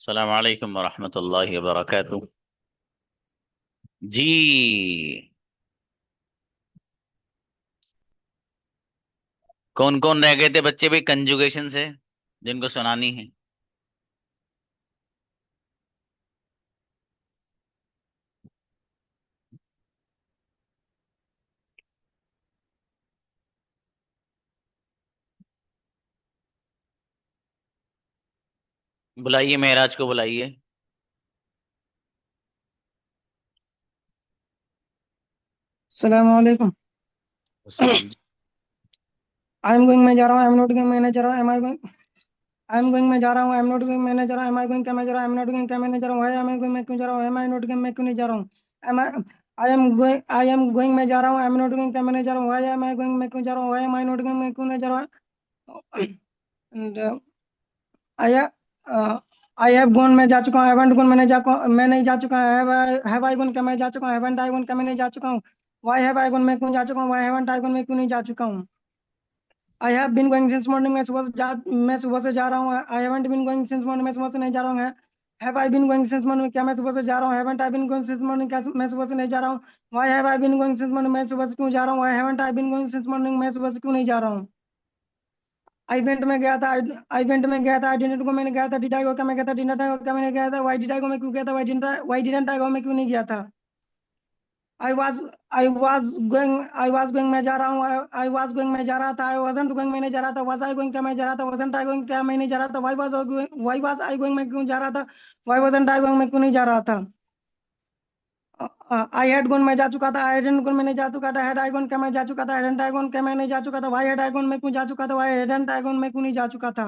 अस्सलाम वालेकुम वरहमतुल्लाहि वबरकातुह। जी। कौन कौन रह गए थे बच्चे भाई कंजुगेशन से जिनको सुनानी है? बुलाइए, महराज को बुलाइए। सलामकुम। सलाम जी। आई एम गोइंग, मैं जा रहा हूँ। आई एम नॉट गोइंग, मैं नहीं जा रहा हूँ। Am I going? I am going, मैं जा रहा हूँ। आई एम नॉट गोइंग, मैं नहीं जा रहा हूँ। एम आई गोइंग, क्या मैं जा रहा हूँ? आई एम नॉट गोइंग, क्या मैं नहीं जा रहा हूँ। एम आई गोइंग, मैं क्यों जा रहा हूँ? एम आई नॉट गोइंग, मैं क्यों नहीं जा रहा हूँ? एम आई एम गोइंग, मैं जा रहा हूँ। आई एम नॉट गोइंग, क्या मैं नहीं जा रहा हूँ। एम आई गोइंग, मैं क्यों जा रहा हूँ? एम आई नॉट गोइंग, मैं क्यों नहीं जा रहा हूँ? आई आई हैव गॉन, मैं जा चुका हूँ। हैवंट गॉन, मैं नहीं जा चुका। हैव आई गॉन, क्या मैं जा चुका हूँ? हैवंट आई गॉन, क्या मैं नहीं जा चुका हूँ? व्हाई हैव आई गॉन, मैं क्यों जा चुका हूँ? व्हाई हैवंट आई गॉन, मैं क्यों नहीं जा चुका हूँ? I have been going since morning, मैं सुबह से जा रहा हूँ। I haven't been going since morning, मैं सुबह से नहीं जा रहा हूँ। Have I been going since morning, क्या मैं सुबह से जा रहा हूँ? Haven't I been going since morning, क्या मैं सुबह से नहीं जा रहा हूँ? Why have I been going since morning, मैं सुबह से क्यों जा रहा हूँ? Why haven't I been going since morning, मैं सुबह से क्यों नहीं जा रहा हूँ? आई वेंट में गया था। आई वेंट में गया था। आई डिडंट को, मैंने गया था। डिड आई गो, क्या मैं गया था? डिडंट आई गो, क्या मैंने गया था? व्हाई डिड आई गो, मैं क्यों गया था? व्हाई डिडंट आई गो, मैं क्यों नहीं गया था? I was I was going, मैं जा रहा हूँ। आई वाज गोइंग, मैं जा रहा था। आई वाजंट गोइंग, मैं नहीं जा रहा था। वाज आई गोइंग, क्या मैं जा रहा था? वाजंट आई गोइंग, क्या मैं नहीं जा रहा था? व्हाई वाज आई गोइंग, मैं क्यों जा रहा था? व्हाई वाजंट आई गोइंग, मैं क्यों नहीं जा रहा था? आई हैड गॉन, मैं जा चुका था। आई हैडंट गॉन, मैं नहीं जा चुका था। हैड आई गॉन, क्या मैं जा चुका था? हैडंट आई गॉन, क्या मैं नहीं जा चुका था? व्हाई हैड आई गॉन, मैं क्यों जा चुका था? व्हाई हैडंट आई गॉन, मैं क्यों नहीं जा चुका था?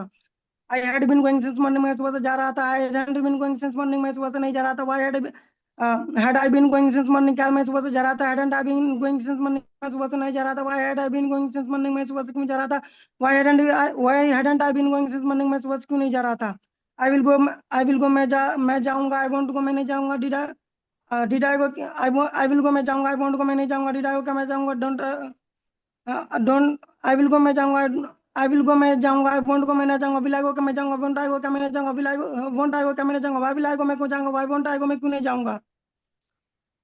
I had been going since morning, मैं सुबह से जा रहा था। I hadn't been going since morning, मैं सुबह से नहीं जा रहा था। Why had I been going since morning, क्या मैं सुबह से जा रहा था? Hadn't I been going since morning, मैं सुबह से नहीं जा रहा था। Why had I been going since morning, मैं सुबह से क्यों जा रहा था? Why hadn't I been going since morning, मैं सुबह से क्यों नहीं जा रहा था? आई विल गो, मैं जाऊंगा। आई वांट टू गो, मैं नहीं जाऊंगा। Did I go, I will go, मैं जाऊंगा। आई वांट टू गो, मैं नहीं जाऊंगा। डिड आई गो, क्या मैं जाऊंगा? डोंट आई विल गो, मैं जाऊंगा। आई विल गो, मैं जाऊंगा। आई वोंट गो, मैं नहीं जाऊंगा। विल आई गो, क्या मैं जाऊंगा? वोंट आई गो, क्या मैं नहीं जाऊंगा? Will I go, won't I गो, क्या मैं नहीं जाऊंगा? वाई विल आई गो, मैं क्यों जाऊंगा? वाई वोंट आई गो, मैं क्यों नहीं जाऊंगा?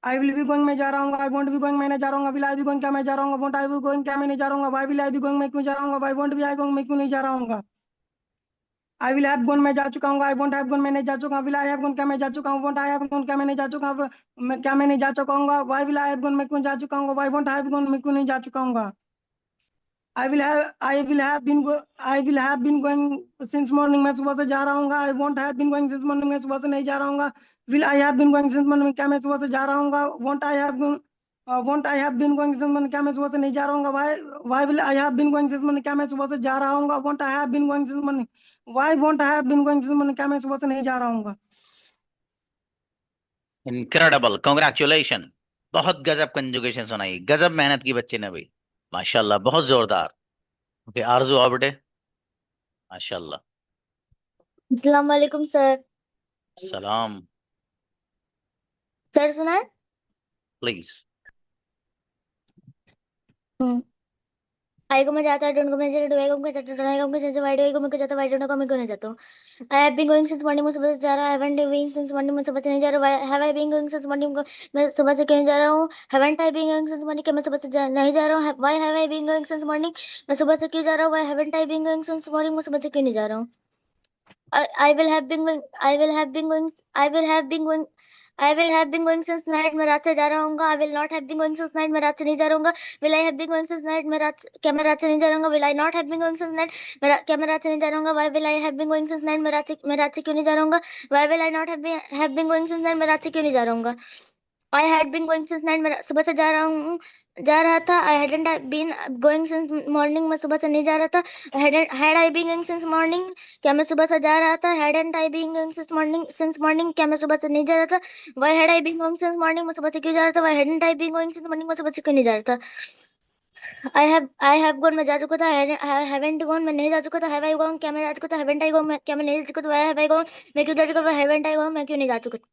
आई विल बी गोइंग, मैं जा रहा हूँ। आई वोंट बी गोइंग, मैं नहीं जा रहा हूँ। विल आई बी गोइंग, क्या मैं जा रहा हूँ? वोंट आई बी गोइंग, क्या मैं नहीं जा रहा हूँ? Why will I be going, मैं क्यों जा रहा हूँ? Why won't be I going, मैं क्यों नहीं जा रहा हूँ? आई विल हैव गॉन, मैं जा चुका हूँ। आई वोंट हैव गॉन, मैं नहीं जा चुका हूँ। विल आई हैव गॉन, क्या मैं जा चुका हूँ? वोंट आई हैव गॉन, क्या मैं नहीं जा चुका हूँ? मैं क्या मैं नहीं जा चुका हूँ? Why will I have gone, मैं क्यों जा चुका हूँ? वाई वोंट हैव गॉन, मैं क्यों नहीं जा चुका हूँ? I will have been going since morning, मैं सुबह से जा रहा हूँ। I won't have been going since morning, मैं सुबह से नहीं जा रहा हूँ। Will I have been going since morning, क्या मैं सुबह से जा रहा हूँ? Won't I have been going since morning, क्या मैं सुबह से नहीं जा रहा हूँ? Why will I have been going since morning, क्या मैं सुबह से जा रहा हूँ? Won't I have been going since morning, why won't I have been going since morning, क्या मैं सुबह से नहीं जा रहा हूँ? Incredible, congratulation. बहुत गजब कंजुगेशन सुनाई, गजब मेहनत की बच्चे ने भाई। माशाल्लाह, बहुत जोरदार। ओके, आरजू आओ बेटे। माशाल्लाह। अस्सलाम वालेकुम सर। सलाम। सर सुना है? प्लीज। हम्म। आई को मैं जाता है, डोंट को मैं जाता, डू आई को मैं जाता, डोंट आई को मैं जाता, वाई डू आई को मैं जाता, वाई डोंट को मैं क्यों नहीं जाता हूँ? I have been going since morning, मैं सुबह से जा रहा हूँ। हैवंट बीन सिंस मॉर्निंग, मैं सुबह से नहीं जा रहा हूँ। Have I been going since morning, मैं सुबह से क्यों नहीं जा रहा हूँ? Haven't I been going since morning, क्या मैं सुबह से नहीं जा रहा हूँ? Why have I been going since morning, मैं सुबह से क्यों जा रहा हूँ? Why haven't I been going since morning, मैं सुबह से क्यों नहीं जा रहा हूँ? I will have been going, I will have been going, I will have been going, I will have been going since night, मैं रात से जा रहा हूँ। I will not have been going since night, मैं रात से नहीं जा रहा हूँ। Will I have been going since night, क्या मैं रात से नहीं जा रहा हूँ? Will I not have been going since night, क्या मैं रात से नहीं जा रहा हूँ? Why will I have been going since night, मैं रात से क्यों नहीं जा रहा हूँ? Why will I not have been going since night, मैं रात से क्यों नहीं जा रहा हूँ? I had been going since night, मैं सुबह से जा रहा था। I hadn't been going since morning, मैं सुबह से नहीं जा रहा था। Had I been going since morning, क्या मैं सुबह से जा रहा था? Hadn't I been going since morning, क्या मैं सुबह से नहीं जा रहा था? Why had I been going since morning, मैं सुबह से क्यों जा रहा था? Why hadn't I been going since morning, मैं सुबह से क्यों नहीं जा रहा था? आई हैव गॉन, मैं जा चुका था। हैवेंट गॉन, मैं नहीं जा चुका था। हैव आई गॉन, क्या मैं जा चुका था? हैवेंट आई गॉन, क्या मैं नहीं जा चुका था? व्हाई हैव आई गॉन, मैं क्यों जा चुका था? हैवेंट आई गॉन, मैं क्यों नहीं जा चुका था?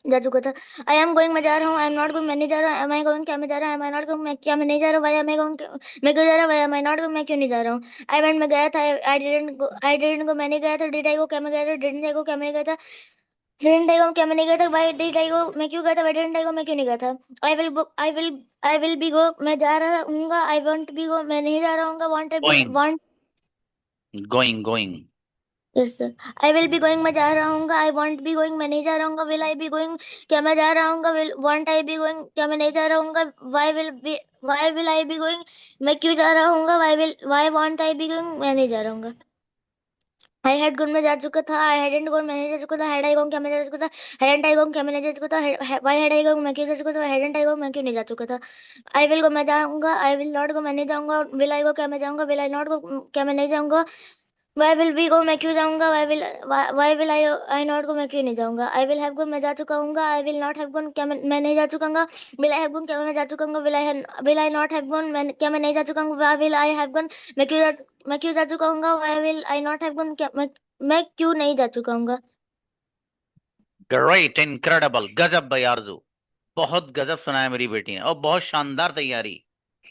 जा चुका था। आई एम गोइंग मैं जा रहा हूँ, आई एम नॉट गोइंग मैं नहीं जा रहा, एम आई गोइंग क्या मैं जा रहा, एम आई नॉट गोइंग मैं क्या मैं नहीं जा रहा, वाई एम आई गोइंग मैं क्यों जा रहा, why am I not going मैं क्यों नहीं जा रहा हूँ। आई वेंट मैं गया था, आई डिडंट गो मैं नहीं गया था, डिड आई गो क्या मैं गया था, डिडंट आई गो क्या मैं नहीं गया था, डिडंट आई गो क्या मैं नहीं गया था, वाई डिड आई गो मैं क्यों गया था, वाई डिडंट आई गो मैं क्यों नहीं गया था। आई विल बी गो मैं जा रहा हूँ, आई वांट बी गो मैं नहीं जा रहा हूँ, going, want going. Yes sir. I will be going मैं जा रहा हूँ, आई वांट बी गोइंग मैं नहीं जा रहा हूँ, विल आई बी गोइंग क्या मैं जा रहा हूँ, will won't I be going क्या मैं नहीं जा रहा हूँ, why will I be going मैं क्यों जा रहा हूँ, why won't I be going मैं नहीं जा रहा हूँ। आई हैड गॉन में जा चुका था, आई हैडंट गॉन मैं नहीं जा चुका था, हैड आई गॉन क्या मैं जा चुका था, हैडंट आई गॉन क्या मैं नहीं जा चुका था, वाई हैड आई गॉन मैं क्यों जा चुका था, हैडंट आई गॉन मैं क्यों नहीं जा चुका था। आई विल गो मैं जाऊंगा, आई विल नॉट गो मैं नहीं जाऊंगा, विल आई गो क्या मैं जाऊंगा, विल आई नॉट गो क्या मैं नहीं जाऊंगा, वाई विल बी गो मैं क्यों जाऊंगा, why will I not go मैं क्यों नहीं जाऊंगा। आई विल हैव गॉन मैं जा चुका हूँ, I will not have gone क्या मैं नहीं जा चुका हूँ, विल आई हैव गॉन क्या मैं जा चुका हूँ, will I not have gone क्या मैं नहीं जा चुका हूँ, why will I have gone मैं क्यों जा चुका हूँ, why will I not have gone क्या मैं क्यों नहीं जा चुका हूँ। ग्रेट, इनक्रेडिबल, गजब भाई आरजू, बहुत गजब सुना है मेरी बेटी ने, और बहुत शानदार तैयारी,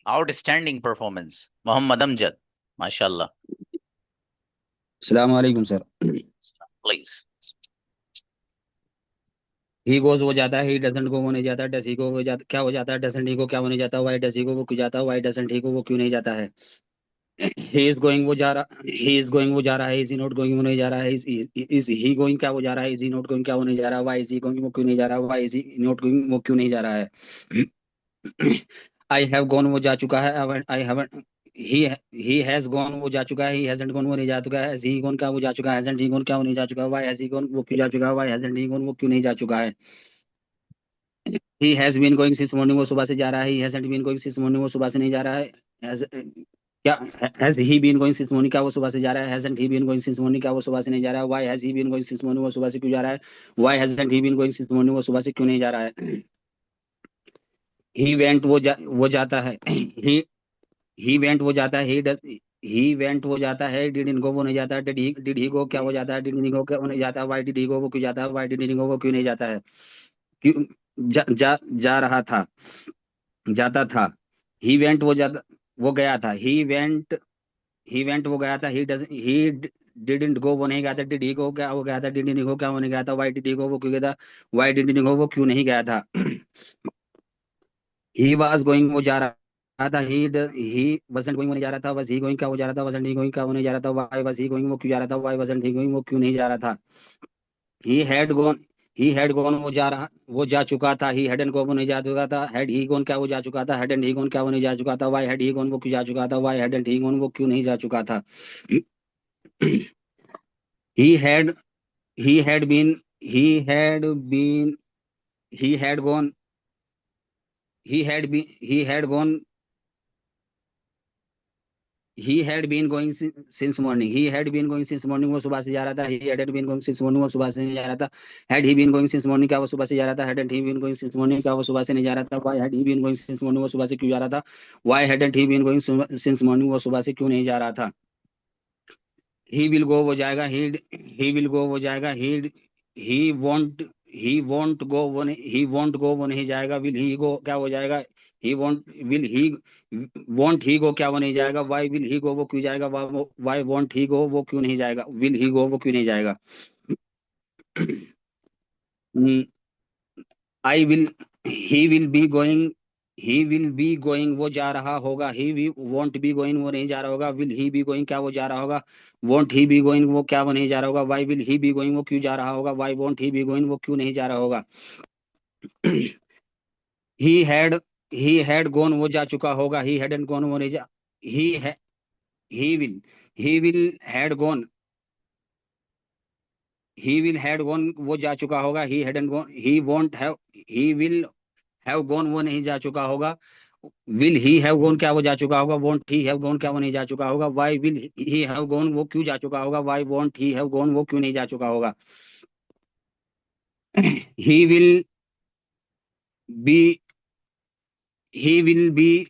आउटस्टैंडिंग परफॉर्मेंस। मोहम्मद अमजद, माशाल्लाह। अस्सलाम वालेकुम सर। प्लीज। ही गोज हो जाता है, ही डजंट गो वो नहीं जाता, डस ही गो वो जाता क्या हो जाता है, डजंट ही को क्या होने जाता है, वाई डस ही को वो क्यों जाता है, वाई डजंट ही को वो क्यों नहीं जाता है। ही इज गोइंग वो जा रहा, ही इज गोइंग वो जा रहा है, इज ही नॉट गोइंग वो नहीं जा रहा है, इज ही गोइंग क्या वो जा रहा है, इज ही नॉट गोइंग क्या वो नहीं जा रहा, वाई इज ही गोइंग वो क्यों नहीं जा रहा, why is he not going वो क्यों नहीं जा रहा है। आई हैव गॉन वो जा चुका है, I haven't he has gone वो जा चुका है, ही हैजंट गॉन वो नहीं जा चुका है, हैज ही गॉन क्या वो जा चुका है, हैजंट ही गॉन क्या वो नहीं जा चुका है, व्हाई हैज ही गॉन वो क्यों जा चुका है, व्हाई हैजंट ही गॉन वो क्यों नहीं जा चुका है। He has been going since morning वो सुबह से जा रहा है, he hasn't been going since morning वो सुबह से नहीं जा रहा है। हैज क्या has he been going since morning क्या वो सुबह से जा रहा है, hasn't he been going since morning क्या वो सुबह से नहीं जा रहा है, why has he been going since morning वो सुबह से क्यों जा रहा है, why hasn't he been going since morning वो सुबह से क्यों नहीं जा रहा है। ही वेंट वो जाता है, ही वेंट वो जाता है, ही वेंट वो जाता है, डिड गो वो नहीं जाता, डिड ही गो क्या हो जाता है, डिड ही गो क्या वो नहीं जाता, वाई डिड ही गो वो क्यों जाता है, वाई डिड ही गो वो क्यों नहीं जाता है। क्यों जा रहा था, जाता था। ही वेंट वो गया था, ही वेंट वो गया था, ही डिडंट गो वो नहीं गया था, डिड ही गो क्या वो गया था, डिड ही गो क्या वो नहीं गया था, वाई डिड ही गो वो क्यों गया था, वाई डिड ही गो वो क्यों नहीं गया था। ही वाज गोइंग वो जा रहा था, ही वजंट गोइंग वो नहीं जा रहा था, वज ही गोइंग क्या वो जा रहा था, वजंट ही गोइंग क्या वो नहीं जा रहा था, वाई वज ही गोइंग वो क्यों जा रहा था, वाई वजंट ही गोइंग वो क्यों नहीं जा रहा था। ही हैड गॉन वो जा चुका था, ही हैडन गो वो नहीं जा चुका था, हैड ही गॉन क्या वो जा चुका था, हैडन ही गॉन क्या वो नहीं जा चुका था, वाई हैड ही गॉन वो क्यों जा चुका था, वाई हैडन ही गॉन वो क्यों नहीं जा चुका था। He had he had been he had been he had gone he had gone he had been going since morning, he had been going since morning वो सुबह से जा रहा था, he had been going since morning वो सुबह से नहीं जा रहा था, had he been going since morning क्या वो सुबह से जा रहा था, hadn't he been going since morning क्या वो सुबह से नहीं जा रहा था, why had he been going since morning वो सुबह से क्यों जा रहा था, why hadn't he been going since morning वो सुबह से क्यों नहीं जा रहा था। ही विल गो वो जाएगा, ही विल गो वो जाएगा, ही वॉन्ट ही वॉन्ट गो वो नहीं जाएगा, विल ही गो क्या हो जाएगा, ही वॉन्ट ही गो क्या वो नहीं जाएगा, वाई विल ही गो वो क्यों जाएगा, वाई वॉन्ट ही गो वो क्यों नहीं जाएगा, विल ही गो वो क्यों नहीं जाएगा। I will he will be going वो जा रहा होगा, ही वी वॉन्ट बी गोइंग वो नहीं जा रहा होगा, विल ही बी गोइंग क्या वो जा रहा होगा, वॉन्ट ही बी गोइंग वो क्या वो नहीं जा रहा होगा, why will he be going वो क्यों जा रहा होगा, why won't he be going वो क्यों नहीं जा रहा होगा। He had he had gone वो जा चुका होगा, ही हैडन गॉन वो नहीं जा ही है he will had gone he will had gone वो जा चुका होगा, he hadn't gone he will have gone वो नहीं जा चुका होगा, विल ही हैव गॉन क्या वो जा चुका होगा, वॉन्ट ही हैव गॉन क्या वो नहीं जा चुका होगा, why will he have gone वो क्यों जा चुका होगा, why won't he have gone वो क्यों नहीं जा चुका होगा। He will be he will be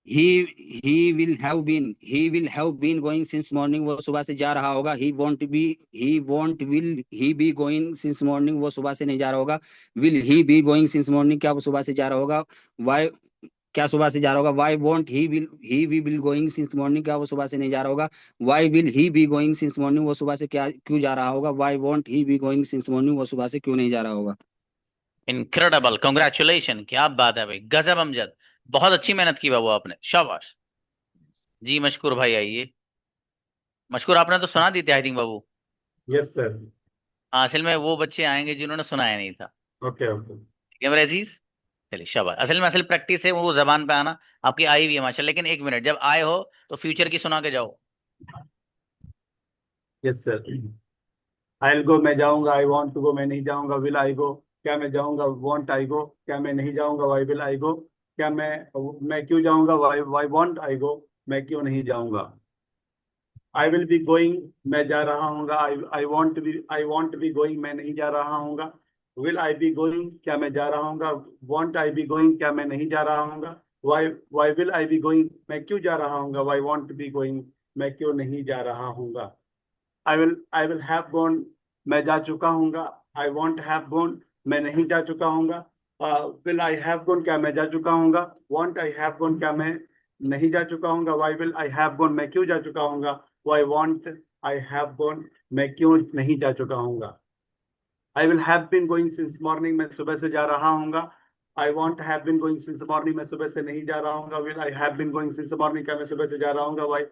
he will have been going since morning, वो सुबह से जा रहा होगा. he won't will he be going since morning, वो सुबह से नहीं जा रहा होगा. will he be going since morning, क्या वो सुबह से जा रहा होगा. why, क्या सुबह से जा रहा होगा. why won't he be going since morning, क्या वो सुबह से नहीं जा रहा होगा. why will he be going since morning, वो सुबह से क्या क्यों जा रहा होगा. why won't he be going since morning, वो सुबह से क्यों नहीं जा रहा होगा. इनक्रेडिबल, कांग्रेचुलेशन, क्या बात है भाई, गजब अमजद, बहुत अच्छी मेहनत की बाबू आपने, शाबाश जी। मशकूर भाई आइए। मशकूर आपने तो सुना दी थी I think Babu. Yes sir. असल में वो बच्चे आएंगे जिन्होंने सुनाया नहीं था। Okay okay. ठीक है मेरे अजीज, चलिए शाबाश। असल प्रैक्टिस है वो जबान पे आना, आपकी आई भी है माशा। लेकिन एक मिनट, जब आए हो तो फ्यूचर की सुना के जाओ। Yes sir. I will go, मैं जाऊंगा. आई वांट टू गो, मैं नहीं जाऊंगा. विल आई गो, क्या मैं जाऊंगा. वांट आई गो, क्या मैं नहीं जाऊंगा. वाई विल आई गो, क्या मैं क्यों जाऊंगा. वाई वांट आई गो, मैं क्यों नहीं जाऊंगा. आई विल बी गोइंग, मैं जा रहा हूँगा. आई वांट बी गोइंग, मैं नहीं जा रहा हूँगा. विल आई बी गोइंग, क्या मैं जा रहा हूँगा. वांट आई बी गोइंग, क्या मैं नहीं जा रहा हूँगा. Why why will I be going, मैं क्यों जा रहा हूँगा. वाई वांट बी गोइंग, मैं क्यों नहीं जा रहा हूँगा. आई विल हैव गॉन, मैं जा चुका हूँगा. आई वॉन्ट हैव गॉन, मैं नहीं जा चुका हूँगा. विल आई हैव गॉन, क्या मैं जा चुका हूँगा. वॉन्ट आई हैव गॉन, क्या मैं नहीं जा चुका हूँगा. Why will I have gone, मैं क्यों जा चुका हूँगा. Why won't I have gone, मैं क्यों नहीं जा चुका हूँगा. I will have been going since morning, मैं सुबह से जा रहा हूँगा. I won't have been going since morning, मैं सुबह से नहीं जा रहा हूँगा. Will I have been going since morning, क्या मैं सुबह से जा रहा हूँगा. Why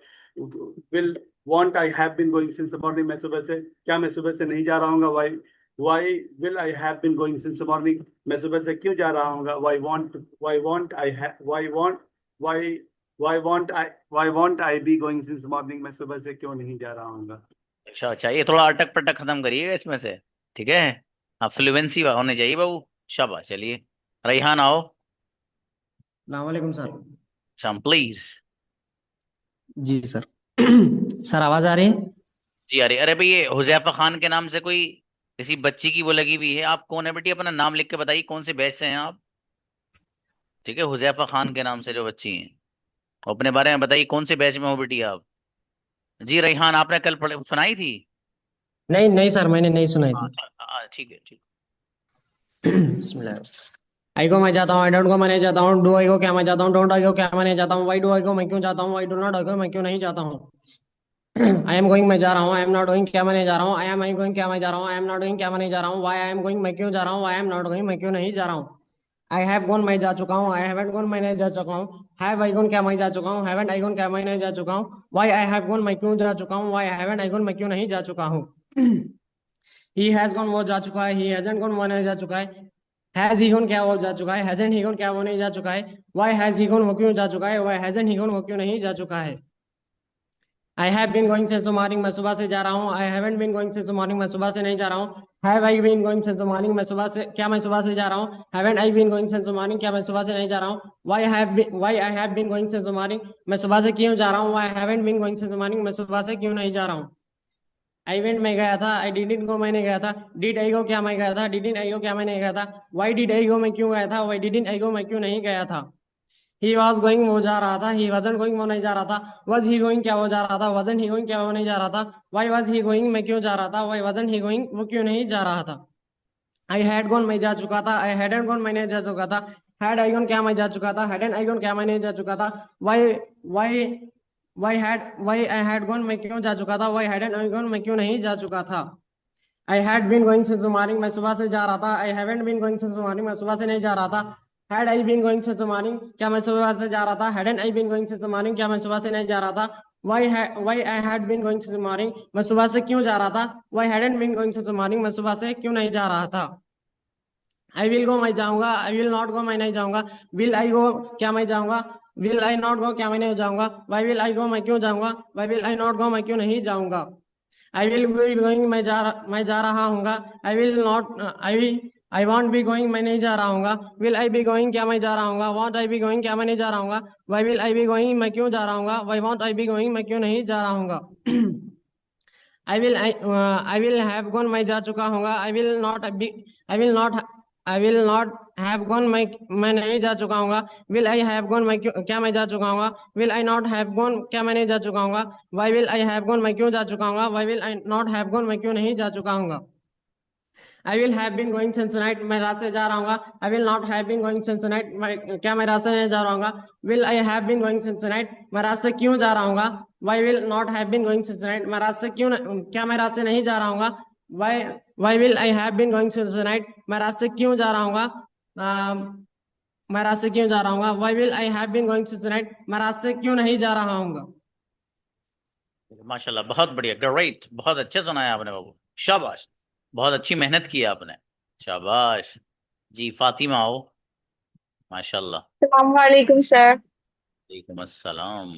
will won't I have been going since morning, मैं सुबह से, क्या मैं सुबह से नहीं जा रहा हूँगा. Why will I have been going since morning, मैं सुबह से क्यों जा रहा हूँगा. Why won't I why won't I be going since morning, मैं सुबह से क्यों नहीं जा रहा हूँगा. अच्छा, ये थोड़ा अटक पटक खत्म करिएगा इसमें से, ठीक है। हाँ, फ्लुएंसी होने चाहिए बाबू, शाबाश। चलिए रेहान आओ। वालेकुम सर। शाम प्लीज। Ji sir. सर आवाज आ रही है. जी अरे अरे भाई, ये हुजैफा खान के नाम से कोई किसी बच्ची की वो लगी हुई है। आप कौन है बेटी, अपना नाम लिख के बताइए, कौन से बैच से हैं आप. ठीक है, हुजैफा खान के नाम से जो बच्ची हैं, अपने बारे में बताइए, कौन से बैच में हो बेटी आप. जी रेहान, आपने कल सुनाई थी. नहीं नहीं सर, मैंने नहीं सुनाई थी. ठीक है ठीक। बिस्मिल्लाह. आई को मैं जाता हूँ. आई डोंट गो, मैं नहीं जाता हूँ. डू आई गो, क्या मैं जाता हूँ. डोंट आई गो, क्या मैं नहीं जाता हूँ. वाई डू आई गो, मैं क्यों जाता हूँ. वाई डू नॉट आई गो, मैं क्यों नहीं जाता हूँ. आई एम गोइंग, मैं जा रहा हूँ. आई एम नॉट गोइंग, क्या मैं नहीं जा रहा हूँ. आई गोइंग, क्या मैं जा रहा हूँ. आई एम नॉट गोइंग, क्या मैं नहीं जा रहा हूँ. वाई आई एम गोइंग, मैं क्यों जा रहा हूँ. आई एम नॉट गोइंग, मैं क्यों नहीं जा रहा हूँ. आई हैव गॉन, मैं जा चुका हूँ. आई हैवंट गॉन, मैं नहीं जा चुका हूँ. हैव आई गॉन, क्या मैं जा चुका हूँ. हैवंट आई गॉन, क्या मैं नहीं जा चुका हूँ. वाई आई हैव गॉन, मैं क्यों जा चुका हूँ. वाई हैवंट आई गॉन, मैं क्यों नहीं जा चुका हूँ. ही हैज गॉन, वो जा चुका है. ही हैजंट गॉन, वो नहीं जा चुका है. हैज ही गॉन, क्या वो जा चुका है. हैजंट ही गॉन, क्या वो नहीं जा चुका है. वाई हैज ही गॉन, वो क्यों जा चुका है. वाई हैजंट ही गॉन, वो क्यों नहीं जा चुका है. I have been going since morning, मैं सुबह से जा रहा हूँ. I haven't been going since morning, मैं सुबह से नहीं जा रहा हूँ. Have I been going since morning, मैं सुबह से, क्या मैं सुबह से जा रहा हूँ. Haven't I been going since morning, क्या मैं सुबह से नहीं जा रहा हूँ. Why I have been going since morning, मैं सुबह से क्यों जा रहा हूँ. Why haven't been going since morning, मैं सुबह से क्यों नहीं जा रहा हूँ. आई वेंट, मैं गया था. आई डिडंट गो, मैंने गया था. डिड आई गो, क्या मैं गया था. डिडंट आई गो, क्या मैं नहीं गया था. वाई डिड आई गो, मैं क्यों गया था. वाई डिडंट आई गो, मैं क्यों नहीं गया था. ही वॉज गोइंग, वो जा रहा था. ही वॉजंट गोइंग, वो नहीं जा रहा था. वॉज ही गोइंग, क्या वो जा रहा था. वॉजंट ही गोइंग, क्या वो नहीं जा रहा था. वाई वॉज ही गोइंग, मैं क्यों जा रहा था. वाई वॉजंट ही गोइंग, वो क्यों नहीं जा रहा था. आई हैड गॉन, मैं जा चुका था. आई हैडंट गॉन, मैं नहीं जा चुका था. हैड आई गॉन, क्या मैं जा चुका था. हैडंट आई गॉन, क्या मैं नहीं जा चुका था. Why why why I had gone, मैं क्यों जा चुका था. वाई हैडंट आई गॉन, मैं क्यों नहीं जा चुका था. I had been going since morning, मैं सुबह से जा रहा था. I haven't been going since morning, मैं सुबह से नहीं जा रहा था. Had I been going since morning, क्या मैं सुबह से जा रहा था. Hadn't I been going since morning, क्या मैं सुबह से नहीं जा रहा था. Why I had been going since morning, मैं सुबह से क्यों जा रहा था. Y hadn't been going since morning, मैं सुबह से क्यों नहीं जा रहा था. आई विल गो, मैं जाऊंगा. आई विल नॉट गो, मैं नहीं जाऊंगा. विल आई गो, क्या मैं जाऊंगा. विल आई नॉट गो, क्या मैं नहीं जाऊंगा. वाई विल आई गो, मैं क्यों जाऊंगा. Why will I not go, मैं क्यों नहीं जाऊंगा. आई विल बी गोइंग, मैं जा रहा हूँगा. I will not I won't be going, मैं नहीं जा रहा हूँगा. विल आई बी गोइंग, क्या मैं जा रहा हूँगा. वॉन्ट आई बी गोइंग, क्या मैं नहीं जा रहा हूँगा. Why will I be going, मैं क्यों जा रहा हूँगा. Why won't I be going, मैं क्यों नहीं जा रहा हूँगा. आई विल हैव गॉन, मैं जा चुका हूँगा. I will not have gone मैं नहीं जा चुका हूँ। विल आई हैव गॉन क्या मैं जा चुका हूँ। Will I not have gone क्या मैं नहीं जा चुका हूँ। Why will I have gone मैं क्यों जा चुका हूँ। Why will I not have gone मैं क्यों नहीं जा चुका हूँ। I will have been going since night मैं रात से जा रहा हूँ। I will not have been going since night क्या मैं रात से नहीं जा रहा हूँ। Will I have been going since night मैं रात से क्यों जा रहा हूँ। Why will not have been going since night मैं रात से क्या मैं रात से नहीं जा रहा हूँ। Why why will I have been going since night मैं रात से क्यों जा रहा हूँ। मैं रात से क्यों जा रहा हूँ। Why will I have been going since night मैं रात से क्यों नहीं जा रहा हूँ। माशाल्लाह, बहुत बढ़िया, ग्रेट, बहुत अच्छे सुनाया आपने बाबू, शाबाश, बहुत अच्छी मेहनत की है आपने, शाबाश। जी फातिमा आओ, माशाल्लाह। वालेकुम सर। वालेकुम अस्सलाम।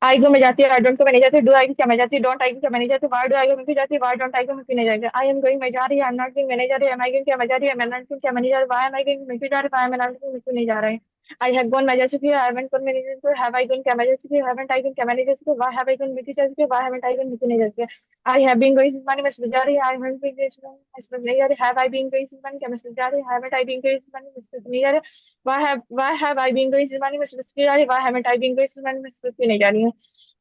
आई गो में जाती है, आई डोंट को मैं नहीं जाती, डू आई को क्या मैं जाती, डोंट आई को क्या मैं नहीं जाती, वाई डू आई को मैं क्यों जाती, वाई डोंट आई को मैं क्यों नहीं जाती। आई एम गोइंग मैं जा रही है, आई एम नॉट गोइंग मैं नहीं जा रही, एम आई गोइंग क्या मैं जा रही है, मैं नॉट गोइंग क्या मैं नहीं जा रही, वाई एम आई गोइंग मैं क्यों जा रही, वाई एम नॉट गोइंग मैं क्यों नहीं जा रही। आई हैव गॉन मैं जा चुकी है, आई हैवंट गॉन मैं नहीं जा चुकी, हैव आई गॉन क्या मैं जा चुकी है, हैवंट आई गॉन क्या मैं नहीं जा चुकी, वाई हैव आई गॉन मैं क्यों जा चुकी, वाई हैवंट आई गॉन मैं क्यों नहीं जा चुकी। आई हैव बीन गोइंग मानी मैं जा रही है, आई हैवंट बीन गोइंग नहीं जा रही, हैव आई बीन गोइंग मानी क्या मैं जा रही है, हैवंट आई बीन गोइंग मानी मैं नहीं जा रही, why have I been going मानी मैं क्यों जा रही, why haven't I been going मानी मैं क्यों नहीं जा रही हूँ।